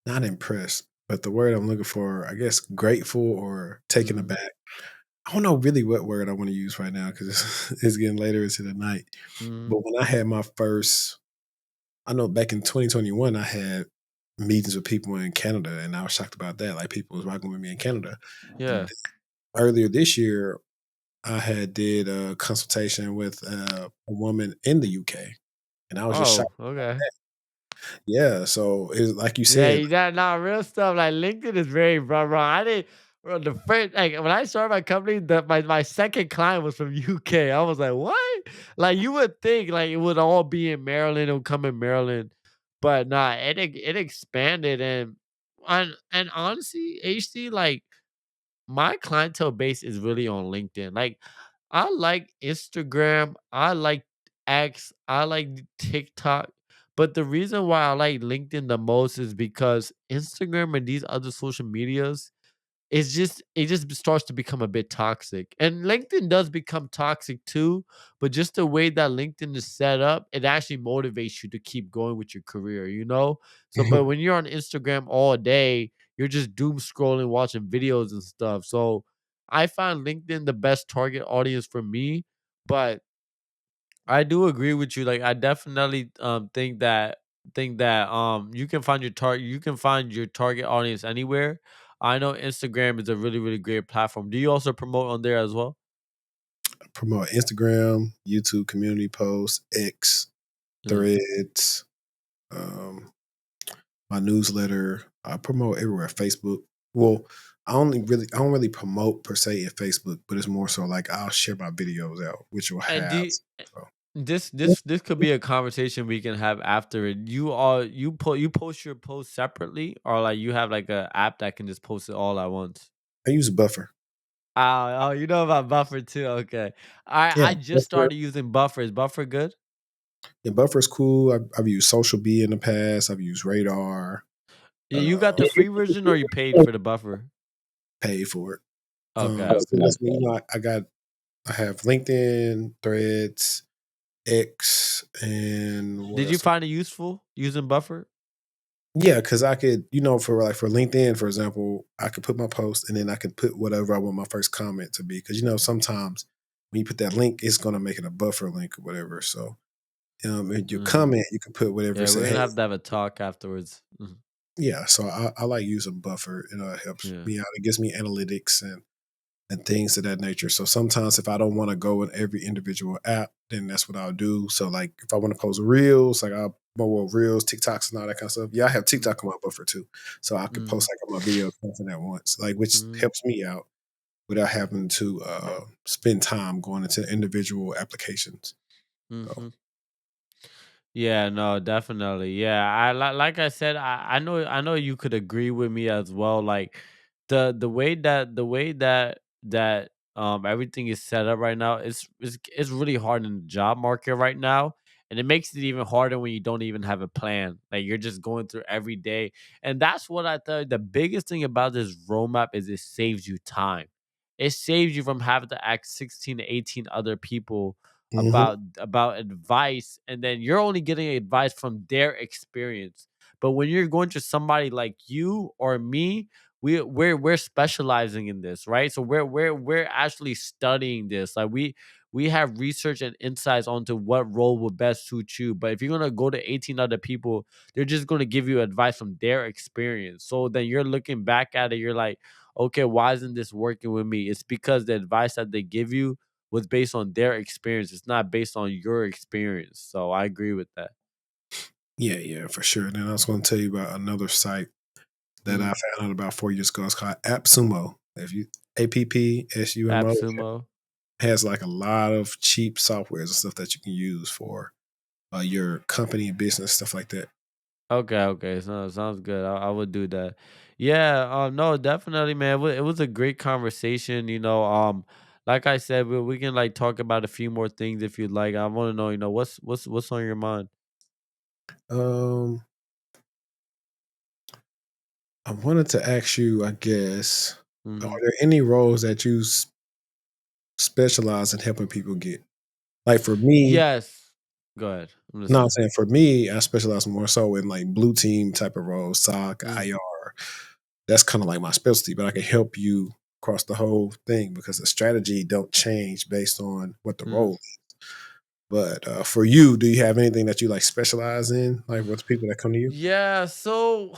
not impressed, but the word I'm looking for, I guess, grateful or taken Hmm. aback. I don't know really what word I want to use right now because it's getting later into the night. Hmm. But when I had my first, I know back in 2021, I had meetings with people in Canada, and I was shocked about that. Like people was rocking with me in Canada. And Yeah. earlier this year, I had did a consultation with a woman in the UK, and I was just Oh, shocked. okay. Yeah, so it's like you Yeah, said. that not real stuff. Like LinkedIn is very bro. I didn't bro. The first like when I started my company, my second client was from UK. I was like, what? Like you would think like it would all be in Maryland. It would come in Maryland, but nah. It expanded and honestly, HD like my clientele base is really on LinkedIn. Like, I like Instagram, I like X, I like TikTok. But the reason why I like LinkedIn the most is because Instagram and these other social medias it just starts to become a bit toxic. And LinkedIn does become toxic too, but just the way that LinkedIn is set up, it actually motivates you to keep going with your career, you know? So but when you're on Instagram all day, you're just doom scrolling, watching videos and stuff. So I find LinkedIn the best target audience for me, but I do agree with you. Like I definitely think that you can find your target audience anywhere. I know Instagram is a really really great platform. Do you also promote on there as well? Promote Instagram, YouTube community posts, X, Uh, Threads, um, my newsletter. I promote everywhere. Facebook. Well, I don't really promote per se in Facebook, but it's more so like I'll share my videos out, which will and have. do So this could be a conversation we can have after it. You post your post separately or like you have like a app that can just post it all at once? I use a buffer. Oh, you know about Buffer too. Okay. Yeah, I just buffer. started using Buffer. Is Buffer good? Yeah, buffer's cool. I've used Social B in the past. I've used Radar. Yeah, you got Uh, the free version or you paid for the buffer? Paid for it. Okay, So okay. that's me. You know, I have LinkedIn, Threads, X, and what Did you else? find it useful using buffer? Yeah, because I could, for like for LinkedIn, for example, I could put my post and then I could put whatever I want my first comment to be. Because sometimes when you put that link, it's gonna make it a buffer link or whatever. So in your Mhm. comment, you can put whatever. Yeah, Say, we're gonna hey, have to have a talk afterwards. Mhm. yeah. So I like using buffer. It helps Yeah. me out. It gives me analytics and things of that nature. So sometimes if I don't want to go in every individual app, then that's what I'll do. So like if I want to post reels, like I'll well reels, TikToks and all that kind of stuff. Yeah, I have Mm, TikTok on my buffer too. So I could mm, post like on my video content at once, like which mm, helps me out without having to spend time going into individual applications. So mhm. Yeah, no, definitely. Yeah, like I said, I know you could agree with me as well. Like the way that everything is set up right now, it's really hard in the job market right now, and it makes it even harder when you don't even have a plan. Like you're just going through every day, and that's what I thought. The biggest thing about this roadmap is it saves you time. It saves you from having to ask 16 to 18 other people mhm. about advice, and then you're only getting advice from their experience. But when you're going to somebody like you or me, we're specializing in this, right? So we're actually studying this. Like we have research and insights onto what role would best suit you. But if you're gonna go to 18 other people, they're just gonna give you advice from their experience. So then you're looking back at it, you're like, okay, why isn't this working with me? It's because the advice that they give you was based on their experience. It's not based on your experience. So I agree with that. Yeah, yeah, for sure. And then I was going to tell you about another site that I Mm. found out about 4 years ago. It's called AppSumo. If you AppSumo AppSumo. has like a lot of cheap softwares and stuff that you can use for your company and business stuff like that. Okay, okay. So sounds good. I would do that. Yeah, no, definitely, man. It was a great conversation, like I said, we can like talk about a few more things if you'd like. I want to know, what's on your mind. Um, I wanted to ask you, I guess, are Hmm. there any roles that you specialize in helping people get? Like for me, Yes. Go ahead. I'm no, I'm listening. saying for me, I specialize more so in like blue team type of roles, SOC, Mm, IR. That's kind of like my specialty, but I can help you across the whole thing because the strategy don't change based on what the mm. role is. But for you, do you have anything that you like specialize in, like with people that come to you? Yeah, so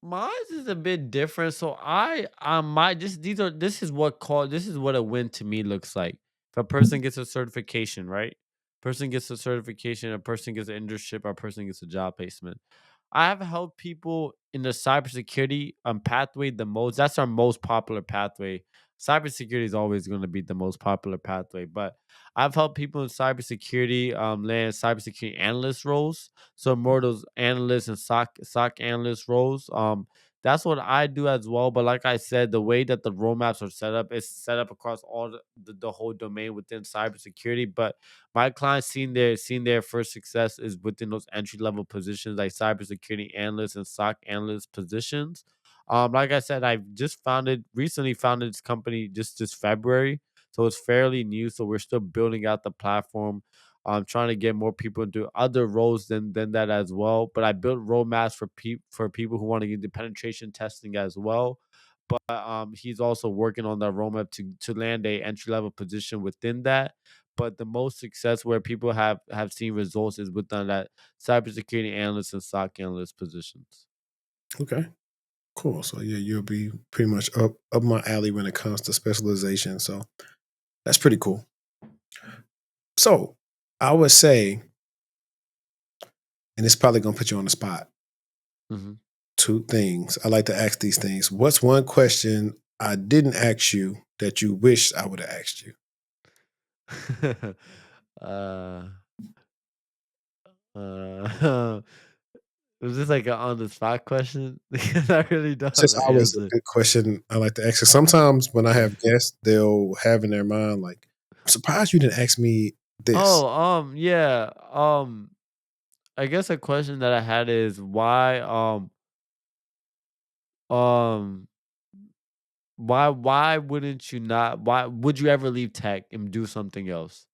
mine is a bit different. So I might just this is what a win to me looks like. If a person gets a certification, right? Person gets a certification, a person gets an internship, or a person gets a job placement. I have helped people in the cybersecurity pathway the most. That's our most popular pathway. Cybersecurity is always going to be the most popular pathway, but I've helped people in cybersecurity land cybersecurity analyst roles. So more of those analysts and SOC analyst roles. That's what I do as well. But like I said, the way that the roadmaps are set up is set up across all the whole domain within cybersecurity. But my clients seen their first success is within those entry level positions like cybersecurity analysts and SOC analyst positions. Like I said, I've just recently founded this company just this February, so it's fairly new. So we're still building out the platform. I'm trying to get more people into other roles than that as well. But I built roadmaps for people who want to get the penetration testing as well. But he's also working on that roadmap to land a entry level position within that. But the most success where people have seen results is within that cybersecurity analyst and SOC analyst positions. Okay. Cool. So yeah, you'll be pretty much up my alley when it comes to specialization. So that's pretty cool. So I would say, and it's probably gonna put you on the spot. Mhm. Two things. I like to ask these things. What's one question I didn't ask you that you wish I would have asked you? uh, uh, was this like an on the spot question? Because I really don't It's have just an always a answer. good question I like to ask. 'Cause sometimes when I have guests, they'll have in their mind like, "I'm surprised you didn't ask me this." Oh, yeah. I guess a question that I had is um, why wouldn't you not? Why would you ever leave tech and do something else?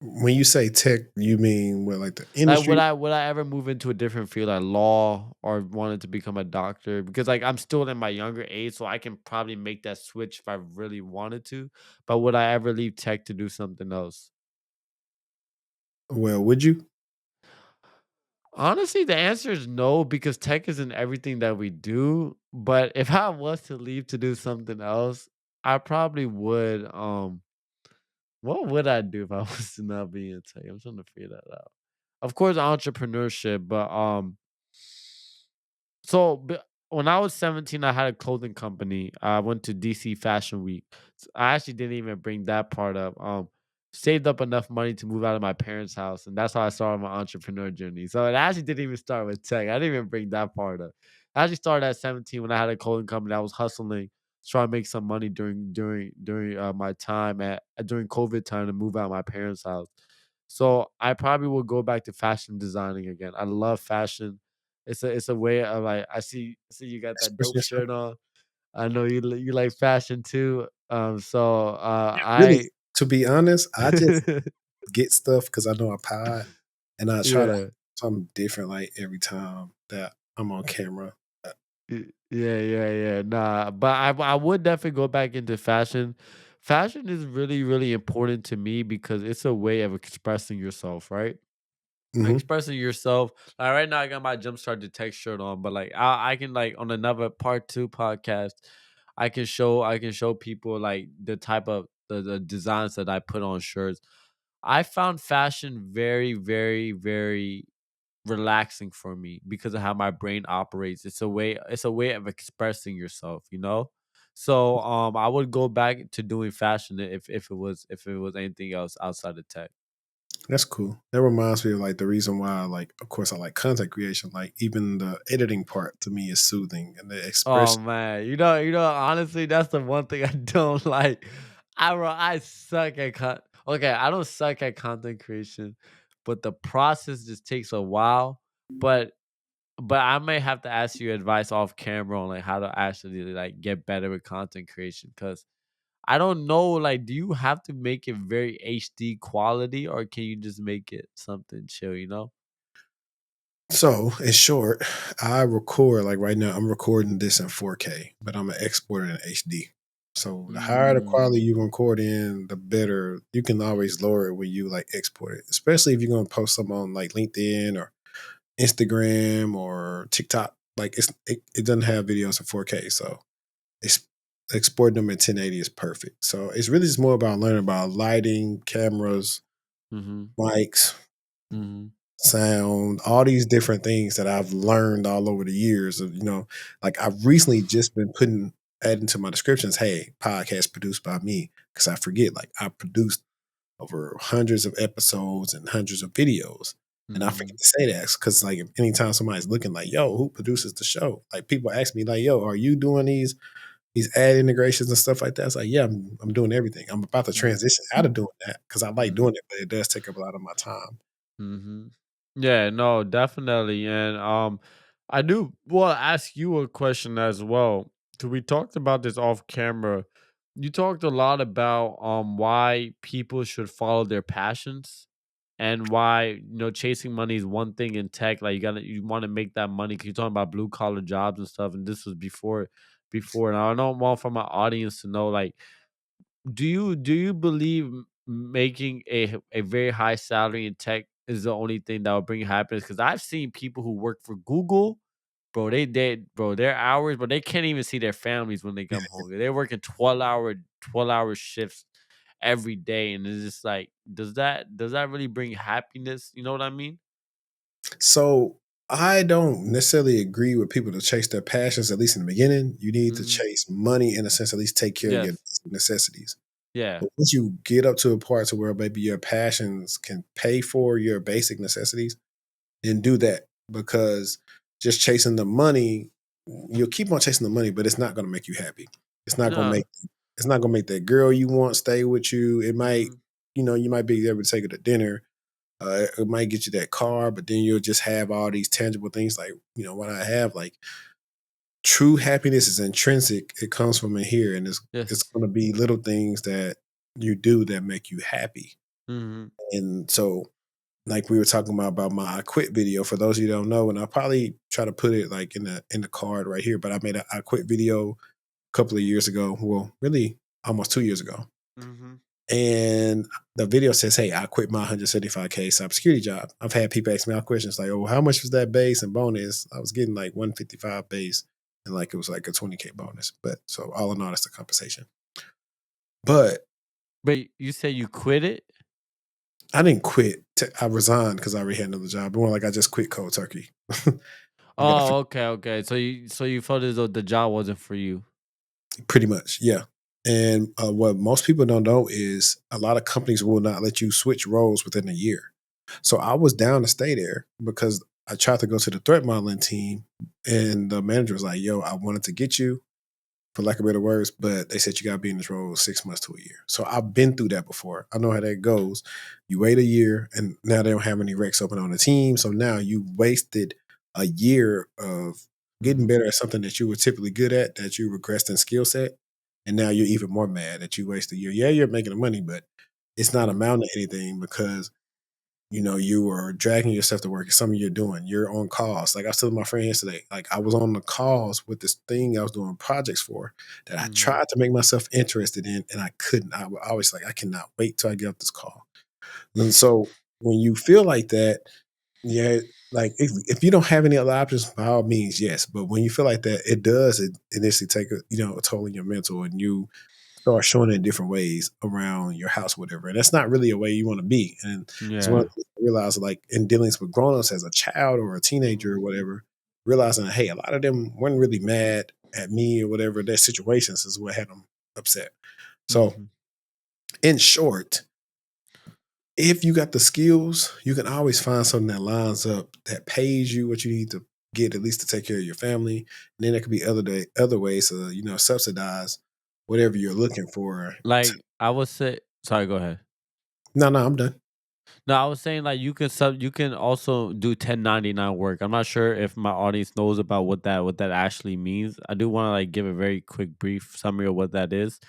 When you say tech, you mean what, like the Like, would industry? I ever move into a different field like law or wanted to become a doctor? Because like I'm still in my younger age, so I can probably make that switch if I really wanted to. But would I ever leave tech to do something else? Well, would you? Honestly, the answer is no, because tech isn't everything that we do. But if I was to leave to do something else, I probably would. What would I do if I was to not be in tech? I'm trying to figure that out. Of course, entrepreneurship, but so when I was 17, I had a clothing company. I went to DC Fashion Week. I actually didn't even bring that part up. Saved up enough money to move out of my parents' house, and that's how I started my entrepreneur journey. So it actually didn't even start with tech. I didn't even bring that part up. I actually started at 17 when I had a clothing company. I was hustling, trying to make some money during my time at during COVID time to move out of my parents' house. So I probably will go back to fashion designing again. I love fashion. It's a way of like I see you got that Express dope yourself. shirt on. I know you like fashion too. So Really, I to be honest, I just get stuff because I know I pod, and I try to yeah. something different like every time that I'm on camera. Yeah. Nah, but I would definitely go back into fashion. Fashion is really, really important to me because it's a way of expressing yourself, right? Mhm. Expressing yourself. Like right now, I got my Jumpstart Detect shirt on, but like I can like on another part two podcast, I can show people like the type of the designs that I put on shirts. I found fashion very, very, very relaxing for me because of how my brain operates. It's a way of expressing yourself, you know? So I would go back to doing fashion if it was anything else outside of tech. That's cool. That reminds me of like the reason why, like, of course, I like content creation. Like, even the editing part to me is soothing, and the Oh expression. man, honestly, that's the one thing I don't like. I suck at okay, I don't suck at content creation, but the process just takes a while. But I may have to ask you advice off camera on like how to actually like get better with content creation because I don't know. Like, do you have to make it very HD quality or can you just make it something chill? You know? So, in short, I record like right now. I'm recording this in 4K, but I'm gonna export it in HD. So, the higher the quality Mm, you record in, the better. You can always lower it when you like export it, especially if you're gonna post something on like LinkedIn or Instagram or TikTok. Like it doesn't have videos in 4K, so it's exporting them in 1080 is perfect. So it's really just more about learning about lighting, cameras, mm-hmm. mics, Mm-hmm. sound, all these different things that I've learned all over the years of, like I've recently just been adding to my descriptions, hey, podcast produced by me. Cause I forget, like I produced over hundreds of episodes and hundreds of videos. And I forget Mhm. to say that because like anytime somebody's looking like, yo, who produces the show? Like people ask me like, yo, are you doing these ad integrations and stuff like that? It's like, yeah, I'm doing everything. I'm about to Mhm. transition out of doing that because I like Mhm. doing it, but it does take up a lot of my time. Mhm. Yeah, no, definitely. And I do want to ask you a question as well. Cause we talked about this off camera. You talked a lot about why people should follow their passions and why chasing money is one thing in tech. Like you want to make that money because you're talking about blue collar jobs and stuff. And this was before. And I don't want for my audience to know like do you believe making a very high salary in tech is the only thing that will bring you happiness? Because I've seen people who work for Google, bro. Bro. Their hours, but they can't even see their families when they come home. They're working 12-hour shifts every day, and it's just like, does that really bring happiness? You know what I mean? So I don't necessarily agree with people to chase their passions, at least in the beginning. You need to Hmm. chase money in a sense, at least take care of your Yes. necessities. Yeah. But once you get up to a part to where maybe your passions can pay for your basic necessities, then do that because just chasing the money, you'll keep on chasing the money, but it's not going to make you happy. It's not going to No. make it's not going to make that girl you want stay with you. It might, Hmm. you might be able to take her to dinner. It might get you that car, but then you'll just have all these tangible things like, what I have, like true happiness is intrinsic. It comes from in here, and it's Yes. going to be little things that you do that make you happy. Hmm. And so, like we were talking about my I quit video. For those of you who don't know, and I'll probably try to put it like in the card right here. But I made a I quit video a couple of years ago. Well, really almost 2 years ago. Hmm. And the video says, "Hey, I quit my 175K cybersecurity job." I've had people ask me all questions like, "Oh, how much was that base and bonus?" I was getting like 155 base, and like it was like a 20K bonus. But so all in all, that's the compensation. But But you say you quit it? I didn't quit. I resigned because I already had another job. More like I just quit cold turkey. I got to Oh, okay, okay. So you felt as though the job wasn't for you. pretty much, yeah. And what most people don't know is a lot of companies will not let you switch roles within a year. So I was down to stay there because I tried to go to the threat modeling team, and the manager was like, "Yo, I wanted to get you, for lack of better words, but they said you got to be in this role 6 months to a year." So I've been through that before. I know how that goes. You wait a year, and now they don't have any recs open on the team. So now you wasted a year of getting Mhm, better at something that you were typically good at, that you regressed in skill set. And now you're even more mad that you wasted a year. Yeah, you're making the money, but it's not mhm, amounting to anything because you are dragging yourself to work. It's something you're doing. You're on calls. Like I was telling my friend yesterday, like I was on the calls with this thing I was doing projects for that I mhm, tried to make myself interested in, and I couldn't. I was always like, I cannot wait till I get off this call. And so when you feel like that, yeah, like if you don't have any other options, by all means, yes. But when you feel like that, it initially take a toll on your mental, and you start showing it in different ways around your house, whatever. And that's not really a way you want to be. And it's one of yeah, the things I realized, like in dealings with grown-ups as a child or a teenager mhm, or whatever, realizing, hey, a lot of them weren't really mad at me or whatever. Their situations is what had them upset. So, mhm. in short, if you got the skills, you can always find something that lines up that pays you what you need to get at least to take care of your family. And then there could be other ways to subsidize whatever you're looking for. Like, I would say sorry, go ahead. No, no, I'm done. No, I was saying like you can also do 1099 work. I'm not sure if my audience knows about what that actually means. I do want to like give a very quick brief summary of what that is.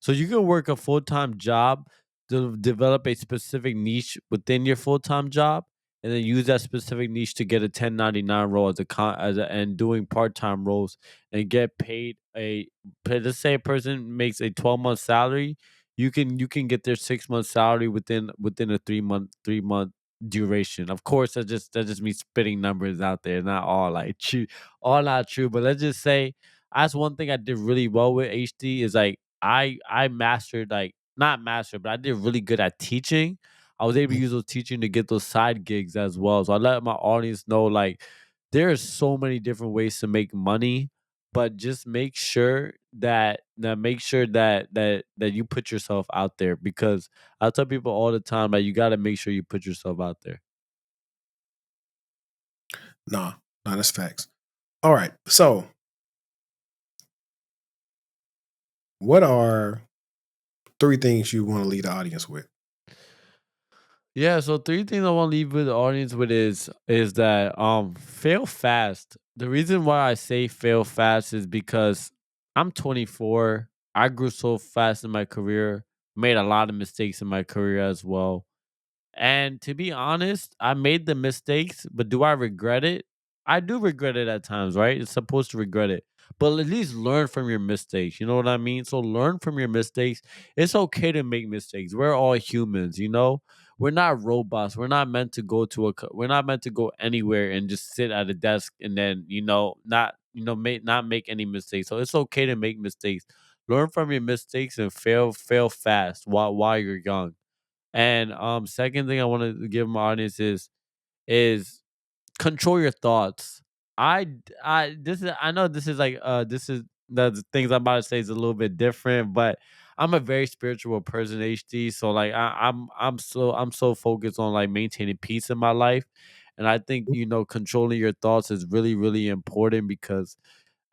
So you can work a full-time job to develop a specific niche within your full-time job and then use that specific niche to get a 1099 role and doing part-time roles and get paid let's say a person makes a 12-month salary, you can get their 6 month salary within a 3-month duration. Of course, that just me spitting numbers out there, not all like true, all not true. But let's just say that's one thing I did really well with HD is like I mastered like not mastered, but I did really good at teaching. I was able to use those teaching to get those side gigs as well. So I let my audience know like there are so many different ways to make money, but just make sure that you put yourself out there, because I tell people all the time that you got to make sure you put yourself out there. Nah, nah, that's facts. All right. So, what are three things you want to lead the audience with? Yeah, so three things I want to leave with the audience with is that fail fast. The reason why I say fail fast is because I'm 24. I grew so fast in my career, made a lot of mistakes in my career as well. And to be honest, I made the mistakes, but do I regret it? I do regret it at times, right? It's supposed to regret it. But at least learn from your mistakes. You know what I mean? So learn from your mistakes. It's okay to make mistakes. We're all humans, you know? We're not robots. We're not meant to go we're not meant to go anywhere and just sit at a desk and then, not, not make any mistakes. So it's okay to make mistakes. Learn from your mistakes and fail fast while you're young. And second thing I want to give my audience is control your thoughts. I know this is like this is the things I'm about to say is a little bit different, but I'm a very spiritual person, HD. So like I'm so focused on like maintaining peace in my life. And I think, controlling your thoughts is really, really important, because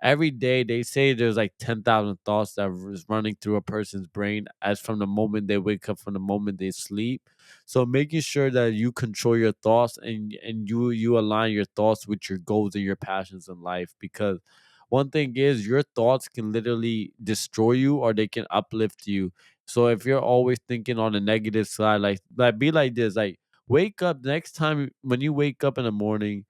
every day they say there's like 10,000 thoughts that is running through a person's brain as from the moment they wake up, from the moment they sleep. So making sure that you control your thoughts, and you align your thoughts with your goals and your passions in life, because one thing is your thoughts can literally destroy you or they can uplift you. So if you're always thinking on the negative side, like be like this, like wake up next time when you wake up in the morning,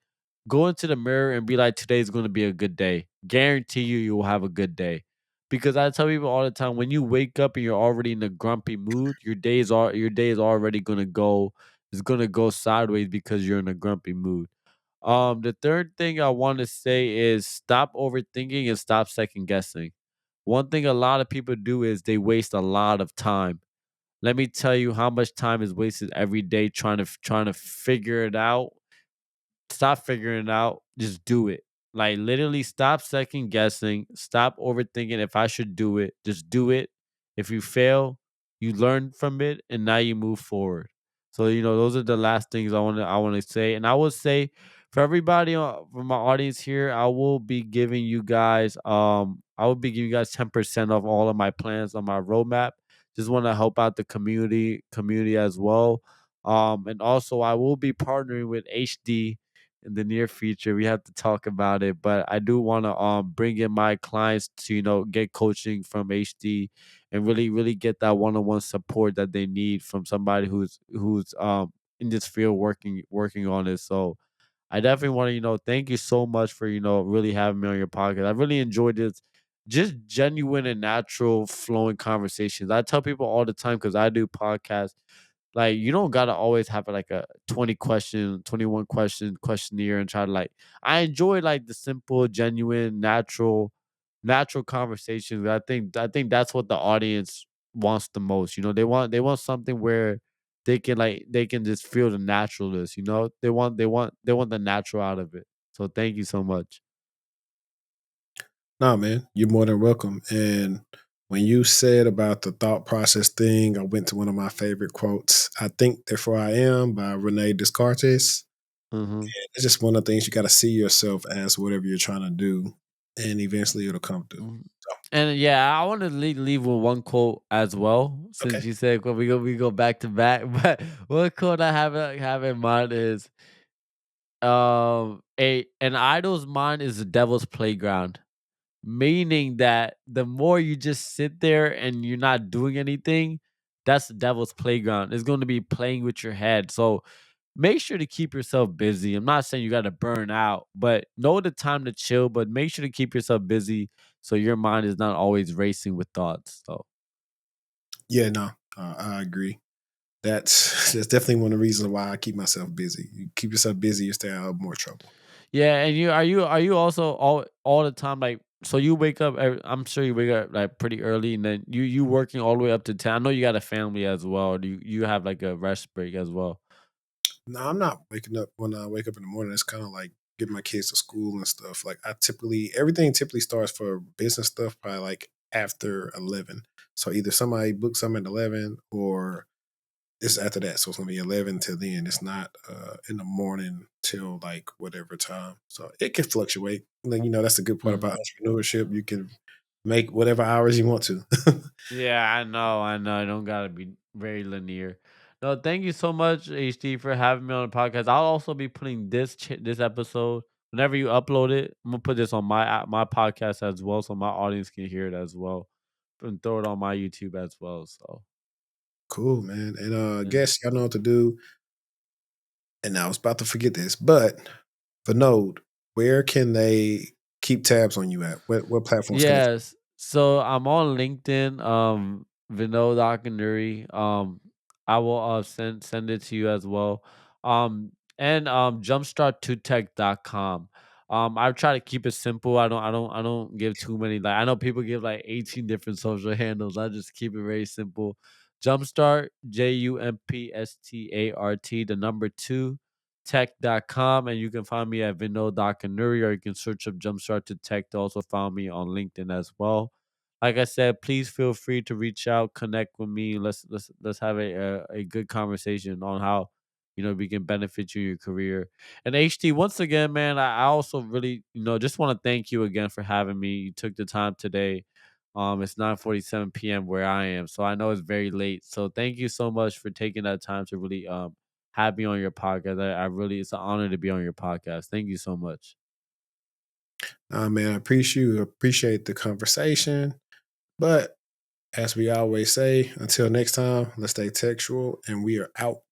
go into the mirror and be like, today's going to be a good day. Guarantee you will have a good day. Because I tell people all the time, when you wake up and you're already in a grumpy mood, your day is already going to go, it's going to go sideways because you're in a grumpy mood. The third thing I want to say is stop overthinking and stop second guessing. One thing a lot of people do is they waste a lot of time. Let me tell you how much time is wasted every day trying to figure it out. Stop figuring it out. Just do it. Like literally stop second guessing. Stop overthinking if I should do it. Just do it. If you fail, you learn from it and now you move forward. So, those are the last things I want to say. And I will say for everybody from my audience here, I will be giving you guys 10% off all of my plans on my roadmap. Just want to help out the community as well. And also I will be partnering with HD in the near future. We have to talk about it, but I do want to bring in my clients to get coaching from HD and really really get that one-on-one support that they need from somebody who's in this field working on it. So I definitely want to thank you so much for really having me on your podcast. I really enjoyed this. Just genuine and natural flowing conversations. I tell people all the time because I do podcasts, like you don't gotta always have like a 20 question, 21 question questionnaire and try to like I enjoy like the simple, genuine, natural conversations. I think that's what the audience wants the most. They want something where they can just feel the naturalness. They want the natural out of it. So thank you so much. Nah, man, you're more than welcome. And when you said about the thought process thing, I went to one of my favorite quotes. I think, therefore I am by Rene Descartes. Mhm. It's just one of the things you got to see yourself as whatever you're trying to do, and eventually it'll come through. Mhm. So, And yeah, I want to leave with one quote as well. okay. Since you said we go back to back, but one quote I have in mind is a an idle's mind is the devil's playground. Meaning that the more you just sit there and you're not doing anything, that's the devil's playground. It's going to be playing with your head. So make sure to keep yourself busy. I'm not saying you got to burn out, but know the time to chill, but make sure to keep yourself busy so your mind is not always racing with thoughts. So, Yeah, no, I agree. That's definitely one of the reasons why I keep myself busy. You keep yourself busy, you stay out of more trouble. yeah, and you are you also all the time like so you wake up. I'm sure you wake up like pretty early, and then you working all the way up to 10. I know you got a family as well. Do you have like a rest break as well? No, I'm not waking up when I wake up in the morning. It's kind of like getting my kids to school and stuff. Like I typically everything typically starts for business stuff by like after 11. So either somebody books something at 11 or it's after that. So it's gonna be 11 till then. It's not in the morning till like whatever time. So it can fluctuate. Like, that's the good part about Mhm. entrepreneurship. You can make whatever hours you want to. Yeah, I know, I know. I don't gotta be very linear. No, thank you so much, HD, for having me on the podcast. I'll also be putting this episode whenever you upload it. I'm gonna put this on my podcast as well, so my audience can hear it as well, and throw it on my YouTube as well. So, Cool, man. And yeah. guess y'all know what to do. And I was about to forget this, but Vinod, where can they keep tabs on you at? What platforms can they? Yes. So I'm on LinkedIn. Vinod Akaduri. I will send it to you as well. And jumpstart2tech.com. I try to keep it simple. I don't give too many. Like I know people give like 18 different social handles. I just keep it very simple. Jumpstart, Jumpstart, the number two tech.com, and you can find me at Vinod Akaduri, or you can search up Jumpstart to Tech to also find me on LinkedIn as well. Like I said, please feel free to reach out, connect with me. Let's have a good conversation on how we can benefit you in your career. And HT, once again, man, I also really just want to thank you again for having me. You took the time today. It's 9:47 p.m. where I am, so I know it's very late. So thank you so much for taking that time to really have me on your podcast. I really, it's an honor to be on your podcast. Thank you so much. Man, I appreciate the conversation. But as we always say, until next time, let's stay textual and we are out.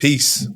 Peace.